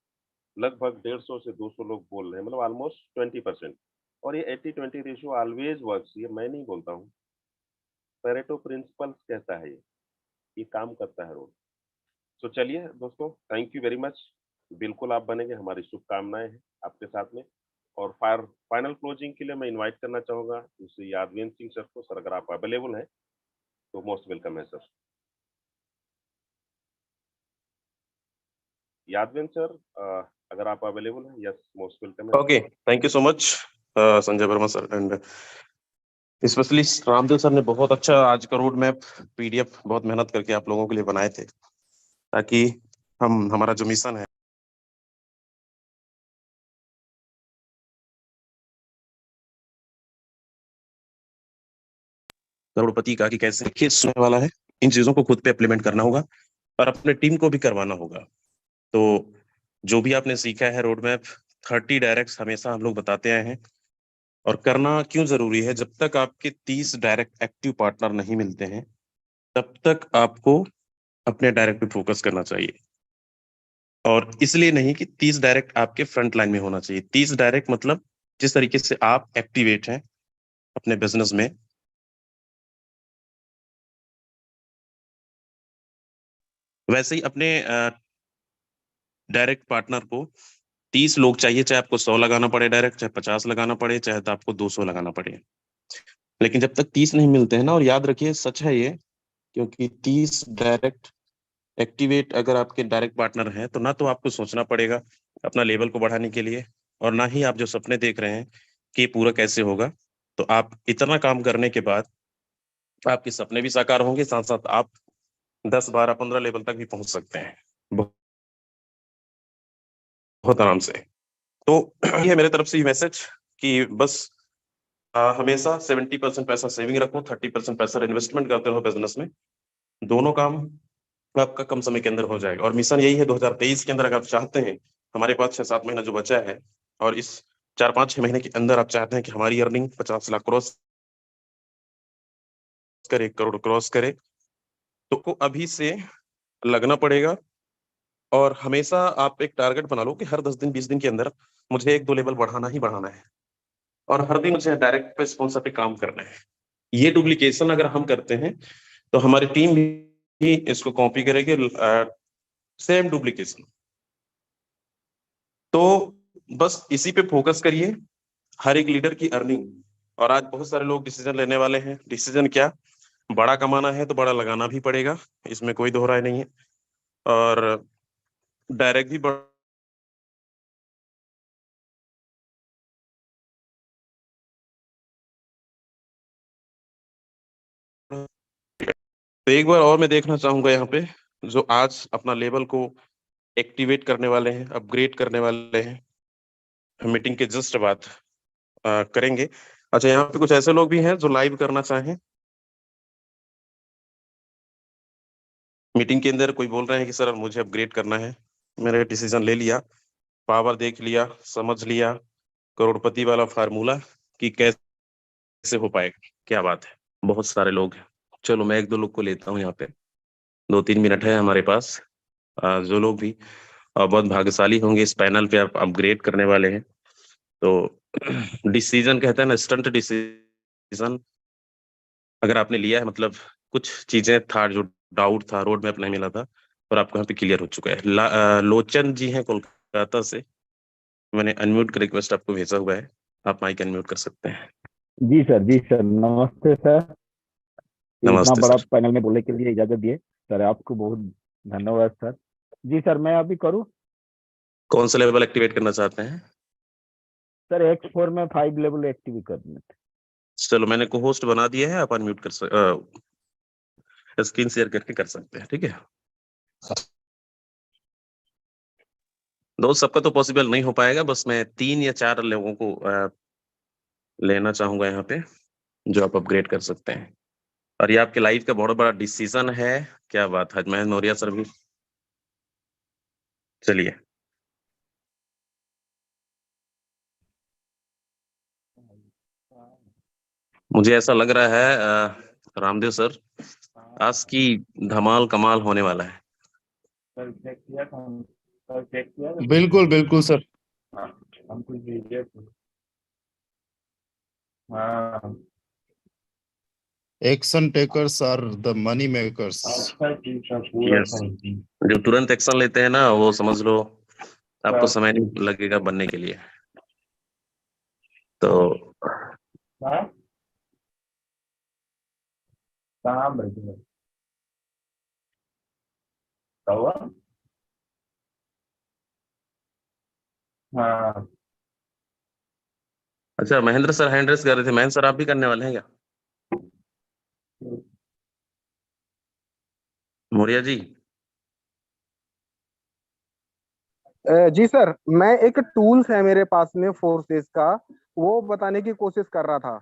लगभग 150 से 200 लोग बोल रहे हैं, मतलब ऑलमोस्ट 20%। और ये 80-20 रेशियो ऑलवेज वर्क्स, ये मैं नहीं बोलता हूँ। पैरेटो प्रिंसिपल्स कहता है ये काम करता है रोज। तो चलिए दोस्तों, थैंक यू वेरी मच। बिल्कुल आप बनेंगे, हमारी शुभकामनाएँ हैं आपके साथ में। और फाइनल क्लोजिंग के लिए मैं इनवाइट करना चाहूँगा श्री यादवेंद्र सिंह सर को। सर अगर आप अवेलेबल हैं, तो मोस्ट वेलकम है सर। यादवेंद्र सर अगर आप अवेलेबल हैं, यस मोस्ट वेलकम है। Okay, thank you so much, Sanjay Verma sir and specially Ramdev sir ने बहुत अच्छा आज का रोड मैप पीडीएफ बहुत मेहनत करके आप लोगों के लिए बनाए थे, ताकि हमारा जो मिशन है करोड़पति का कि कैसे केस सुनने वाला है, इन चीजों को खुद पे इम्प्लीमेंट करना होगा और अपने टीम को भी करवाना होगा। तो जो भी आपने सीखा है रोड मैप 30 डायरेक्ट्स हमेशा हम लोग बताते आए हैं और करना क्यों जरूरी है। जब तक आपके 30 डायरेक्ट एक्टिव पार्टनर नहीं मिलते हैं, तब तक आपको अपने डायरेक्ट पे फोकस करना चाहिए। और इसलिए नहीं कि 30 डायरेक्ट आपके फ्रंट लाइन में होना चाहिए। 30 डायरेक्ट मतलब जिस तरीके से आप एक्टिवेट हैं अपने बिजनेस में, वैसे ही अपने डायरेक्ट पार्टनर को 30 लोग चाहिए। चाहे आपको 100 लगाना पड़े डायरेक्ट, चाहे 50 लगाना पड़े, चाहे तो आपको 200 लगाना पड़े। लेकिन जब तक 30 नहीं मिलते हैं ना, और याद रखिए सच है ये, क्योंकि 30 डायरेक्ट एक्टिवेट अगर आपके डायरेक्ट पार्टनर हैं, तो ना तो आपको सोचना पड़ेगा अपना लेवल को बढ़ाने के लिए, और ना ही आप जो सपने देख रहे हैं कि ये पूरा कैसे होगा। तो आप इतना काम करने के बाद आपके सपने भी साकार होंगे, साथ साथ आप 10 12 15 लेवल तक भी पहुंच सकते हैं बहुत बहुत आराम से। तो ये है मेरे तरफ से ये मैसेज कि बस हमेशा 70% पैसा सेविंग रखो, 30% पैसा इन्वेस्टमेंट करते रहो बिजनेस में। दोनों काम आपका कम समय के अंदर हो जाएगा। और मिशन यही है 2023 के अंदर, अगर आप चाहते हैं, हमारे पास 6-7 महीना जो बचा है, और इस 4-5-6 महीने के अंदर आप चाहते हैं कि हमारी अर्निंग 50 लाख क्रॉस करे, 1 करोड़ क्रॉस करे, तो को अभी से लगना पड़ेगा। और हमेशा आप एक टारगेट बना लो कि हर 10 दिन 20 दिन के अंदर मुझे 1-2 लेवल बढ़ाना ही बढ़ाना है, और हर दिन मुझे डायरेक्ट पे स्पॉन्सर पे काम करना है। ये डुप्लीकेशन अगर हम करते हैं, तो हमारी टीम भी इसको कॉपी करेगी, सेम डुप्लीकेशन। तो बस इसी पे फोकस करिए, हर एक लीडर की अर्निंग। और आज बहुत सारे लोग डिसीजन लेने वाले हैं। डिसीजन क्या? बड़ा कमाना है तो बड़ा लगाना भी पड़ेगा, इसमें कोई दो राय नहीं है। और डायरेक्ट भी बड़ा, तो एक बार और मैं देखना चाहूंगा यहाँ पे, जो आज अपना लेवल को एक्टिवेट करने वाले हैं, अपग्रेड करने वाले हैं, मीटिंग के जस्ट बाद करेंगे। अच्छा, यहाँ पे कुछ ऐसे लोग भी हैं जो लाइव करना चाहें। मीटिंग के अंदर कोई बोल रहे हैं कि सर मुझे अपग्रेड करना है, मैंने डिसीजन ले लिया, पावर देख लिया, समझ लिया करोड़पति वाला फार्मूला कि कैसे हो पाएगा। क्या बात है, बहुत सारे लोग हैं। चलो मैं 1-2 लोग को लेता हूँ यहाँ पे, 2-3 मिनट है हमारे पास। जो लोग भी बहुत भाग्यशाली होंगे इस पैनल पे आप अपग्रेड करने वाले हैं। तो डिसीजन कहते हैं ना, स्टंट डिसीजन अगर आपने लिया है, मतलब कुछ चीजें था जो डाउट था, रोड मैप नहीं मिला था, और आपको यहाँ पे क्लियर हो चुका है। लोचन जी हैं कोलकाता से, मैंने अनम्यूट का रिक्वेस्ट आपको भेजा हुआ है, आप माइक अनम्यूट कर सकते हैं। जी सर, जी सर, नमस्ते सर। इतना नमस्ते बड़ा सर। पैनल में बोलने के लिए इजाजत दिए सर, आपको बहुत धन्यवाद सर। जी सर, मैं अभी करूँ? कौन सा लेवल एक्टिवेट करना चाहते हैं? सर X4 में 5 लेवल एक्टिव करने थे। चलो मैंने को होस्ट बना दिया है, आप अनम्यूट कर स्क्रीन शेयर करके कर सकते हैं, ठीक है। दोस्त सबका तो पॉसिबल नहीं हो पाएगा, बस मैं 3 या 4 लोगों को लेना चाहूंगा यहाँ पे, जो आप अपग्रेड कर सकते हैं। और ये आपके लाइफ का बहुत बड़ा डिसीजन है। क्या बात है, महेंद्र मौर्य सर भी। चलिए, मुझे ऐसा लग रहा है रामदेव सर, आज की धमाल कमाल होने वाला है। सर चेक किया था, सर चेक किया था। बिल्कुल बिल्कुल सर। हम कुछ भेजे थे। हाँ, action takers are the money makers. अच्छा ठीक है, पूरा यस, समझी। जो तुरंत एक्शन लेते हैं ना, वो समझ लो आपको सब समय ठीक। नहीं लगेगा बनने के लिए। तो हाँ, कहाँ बैठे? कौवा? हाँ। अच्छा, महेंद्र सर हैंड रेस कर रहे थे, महेंद्र सर आप भी करने वाले हैं क्या? मौर्य जी। जी सर, मैं एक टूल्स है मेरे पास में फोर्सेस का, वो बताने की कोशिश कर रहा था।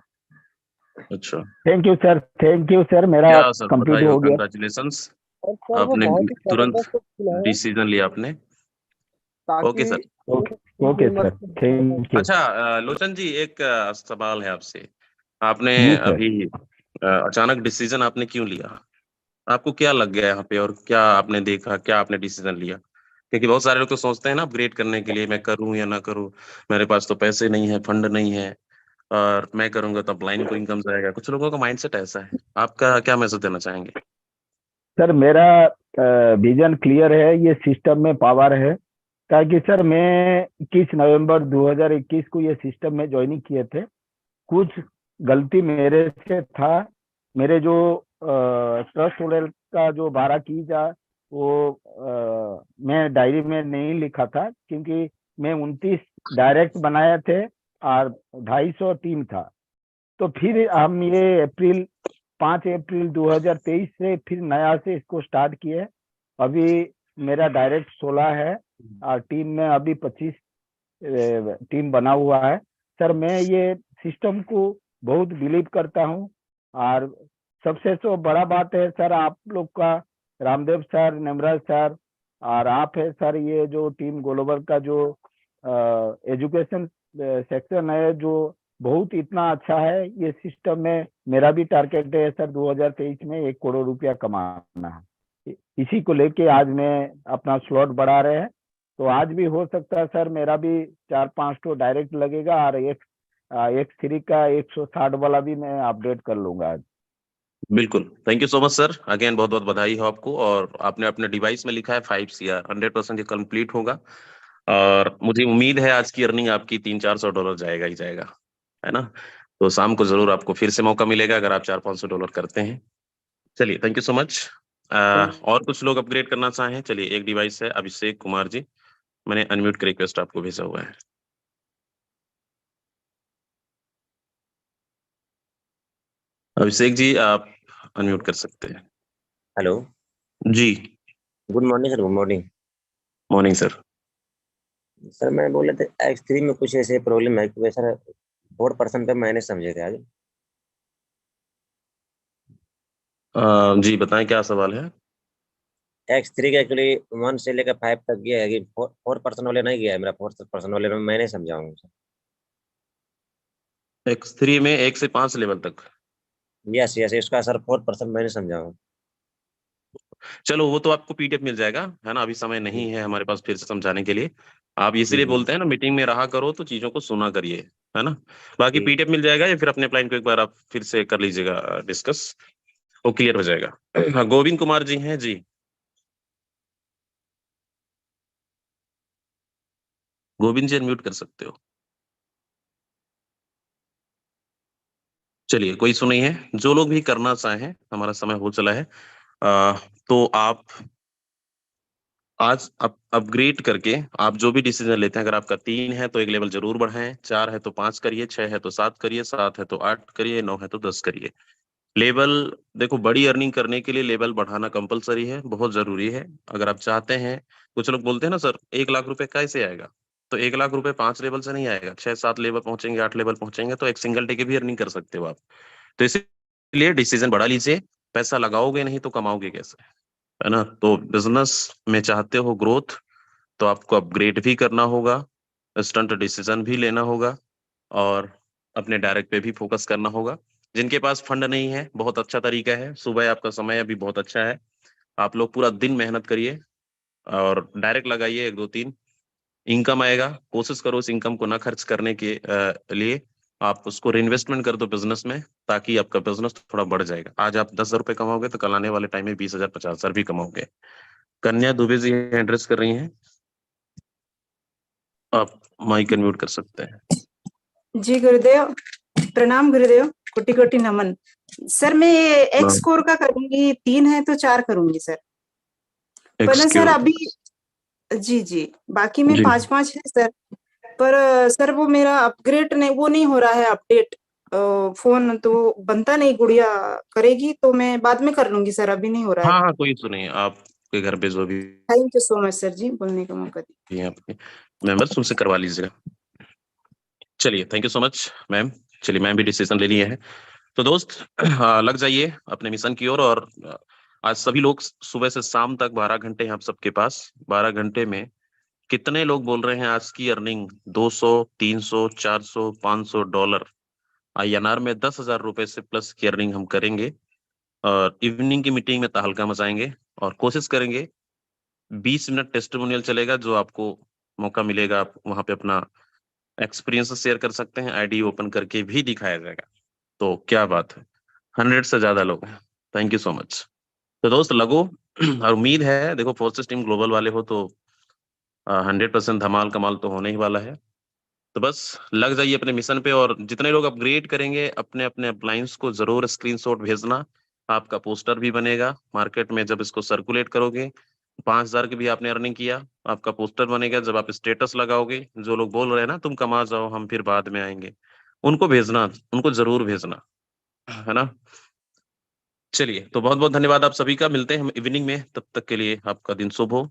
अच्छा, thank you sir, thank you sir, मेरा क्या सर, कंप्लीट बधाई हो, हो गया। कंग्रेचुलेशंस। और सर वो आपने बहुत ही तुरंत जबरदस्त tool है, डिसीजन लिया आपने। ओके ताकि sir. Okay, okay sir, thank you. अच्छा, लोचन जी, एक सवाल है आपसे। आपने जी सर। अभी अचानक डिसीजन आपने क्यों लिया? आपको क्या लग गया यहाँ पे, और क्या आपने देखा, क्या आपने डिसीजन लिया? क्योंकि बहुत सारे लोग तो सोचते हैं ना अपग्रेड करने के लिए, मैं करूं या ना करूं, मेरे पास तो पैसे नहीं है, फंड नहीं है, और मैं करूंगा तो ब्लाइंड को इनकम जाएगा। कुछ लोगों का माइंडसेट ऐसा है, आपका क्या मैसेज देना चाहेंगे? सर मेरा विजन क्लियर है, ये सिस्टम में पावर है। ताकि सर मैं 21 नवंबर 2021 को ये सिस्टम में ज्वाइनिंग किए थे। कुछ गलती मेरे से था। मेरे जो ट्रस्ट वॉलेट का जो 12 की जा, वो मैं डायरी में नहीं लिखा था, क्योंकि मैं 29 डायरेक्ट बनाए थे और 250 टीम था। तो फिर हम ये 5 अप्रैल 2023 से फिर नया से इसको स्टार्ट किए। अभी मेरा डायरेक्ट 16 है और टीम में अभी 25 टीम बना हुआ है। सर मैं ये सिस्टम को बहुत बिलीव करता हूँ। और सबसे तो बड़ा बात है सर, आप लोग का, रामदेव सर, निमराज सर और आप है सर, ये जो टीम ग्लोबल का जो एजुकेशन सेक्शन है, जो बहुत इतना अच्छा है। ये सिस्टम में मेरा भी टारगेट है सर, 2023 में 1 करोड़ रुपया कमाना है। इसी को लेके आज मैं अपना स्लॉट बढ़ा रहे हैं। तो आज भी हो सकता है सर, मेरा भी 4-5 तो डायरेक्ट लगेगा, और X3 का 160 वाला भी मैं अपडेट कर लूंगा आज। बिल्कुल, thank you so much sir, again बहुत बहुत बधाई हो आपको। और आपने अपने डिवाइस में लिखा है 5 CR, 100% ये कंप्लीट होगा। और मुझे उम्मीद है आज की अर्निंग आपकी $300-400 जाएगा ही जाएगा, है ना? तो शाम को जरूर आपको फिर से मौका मिलेगा अगर आप $400-500 करते हैं। चलिए, थैंक यू सो मच। और कुछ लोग अपग्रेड करना चाहें? चलिए, एक डिवाइस है, अभिषेक कुमार जी, मैंने अनम्यूट का रिक्वेस्ट आपको भेजा हुआ है। अभिषेक जी, आप अनम्यूट कर सकते हैं। हेलो। जी। Good morning sir, good morning. Morning sir. Sir मैं बोल रहे थे X3 में कुछ ऐसे प्रॉब्लम है कि सर 4% पे मैंने समझे थे आज। जी बताएं, क्या सवाल है? X3 का एक्चुअली 1 से लेकर 5 तक गया है कि 4% वाले नहीं गया है, मेरा 4% वाले में मैंने समझा हूँ सर। X3 में 1 से 5 लेवल तक। यस यस, इसका सर 4% मैंने समझा हूँ। चलो वो तो आपको पीडीएफ मिल जाएगा, है ना, अभी समय नहीं है हमारे पास फिर से समझाने के लिए। आप इसीलिए बोलते हैं ना मीटिंग में रहा करो तो चीजों को सुना करिए, है ना। बाकी जी। पीडीएफ मिल जाएगा या फिर अपने प्लान को एक बार आप फिर से कर लीजिएगा डिस्कस, वो क्लियर हो जाएगा। हाँ, गोविंद कुमार जी हैं जी। गोविंद जी अनम्यूट कर सकते हो। चलिए कोई सुन नहीं है, जो लोग भी करना चाहें, हमारा समय हो चला है, तो आप आज अपग्रेड करके आप जो भी डिसीजन लेते हैं, अगर आपका 3 है तो एक लेवल जरूर बढ़ाएं, 4 है तो 5 करिए, 6 है तो 7 करिए, 7 है तो 8 करिए, 9 है तो 10 करिए। लेवल, देखो बड़ी अर्निंग करने के लिए लेवल बढ़ाना कंपलसरी है, बहुत जरूरी है। अगर आप चाहते हैं, कुछ लोग बोलते हैं ना सर 1 लाख रुपए कैसे आएगा, तो 1 लाख रुपए 5 लेवल से नहीं आएगा, 6-7 लेवल पहुंचेंगे, 8 लेवल पहुंचेंगे तो एक सिंगल डे के भी अर्निंग कर सकते हो आप। तो इसलिए डिसीजन बढ़ा लीजिए, पैसा लगाओगे नहीं तो कमाओगे कैसे, है ना। तो बिजनेस में चाहते हो ग्रोथ, तो आपको अपग्रेड भी करना होगा, स्टंट डिसीजन भी लेना होगा, और अपने डायरेक्ट पे भी फोकस करना होगा। जिनके पास फंड नहीं है, बहुत अच्छा तरीका है, सुबह आपका समय अभी बहुत अच्छा है, आप लोग पूरा दिन मेहनत करिए और डायरेक्ट लगाइए 1-2-3, इनकम आएगा, कोशिश करो उस इनकम को ना खर्च करने के लिए आप उसको रिइन्वेस्टमेंट कर दो बिजनेस में, ताकि आपका बिजनेस थोड़ा बढ़ जाएगा। आज आप 10,000 रुपए कमाओगे तो कल आने वाले टाइम में 20,000 50,000 भी कमाओगे। कन्या दुबे जी एड्रेस कर रही हैं, आप माइक अनम्यूट कर सकते हैं। जी गुरुदेव, प्रणाम गुरुदेव, कोटि कोटि नमन। सर मैं एक्स स्कोर का करूंगी, 3 है तो 4 करूंगी सर। पर ना सर अभी जी बाकी में 5-5 है सर, पर सर वो मेरा अपग्रेड नहीं, वो नहीं हो रहा है अपडेट फोन, तो बनता नहीं। गुड़िया करेगी तो मैं बाद में कर लूंगी सर, अभी नहीं हो रहा है। हाँ, कोई इशू नहीं है, आपके घर पे जो भी thank you so much sir जी, बोलने का मौका दिया। आपके मेंबर्स उनसे करवा लीजिएगा। चलिए thank you so much ma'am. चलिए मैम भी डिसीजन ले लिए हैं, तो दोस्त लग जाइए अपने मिशन की ओर। और आज सभी लोग सुबह से शाम तक 12 घंटे हैं आप सबके पास। 12 घंटे में कितने लोग बोल रहे हैं आज की अर्निंग 200, 300, 400, $500 INR में 10,000 रुपए से प्लस की अर्निंग हम करेंगे। और इवनिंग की मीटिंग में तहलका मचाएंगे और कोशिश करेंगे 20 मिनट टेस्टिमोनियल चलेगा, जो आपको मौका मिलेगा, आप वहां पे अपना एक्सपीरियंस शेयर कर सकते हैं, आईडी ओपन करके भी दिखाया जाएगा। तो क्या बात है, 100 से ज्यादा लोग हैं, थैंक यू सो मच। तो दोस्त लगो और उम्मीद है, देखो फोर्सेस टीम ग्लोबल वाले हो तो 100% धमाल कमाल तो होने ही वाला है। तो बस लग जाइए अपने मिशन पे, और जितने लोग अपग्रेड करेंगे अपने अपने अप्लायंस को जरूर स्क्रीनशॉट भेजना, आपका पोस्टर भी बनेगा मार्केट में। जब इसको सर्कुलेट करोगे, 5,000 की भी आपने अर्निंग किया, आपका पोस्टर बनेगा। जब आप स्टेटस लगाओगे, जो लोग बोल रहे हैं ना तुम कमा जाओ हम फिर बाद में आएंगे, उनको भेजना, उनको जरूर भेजना, है ना। चलिए तो बहुत बहुत धन्यवाद आप सभी का, मिलते हैं हम इवनिंग में, तब तक के लिए आपका दिन शुभ हो।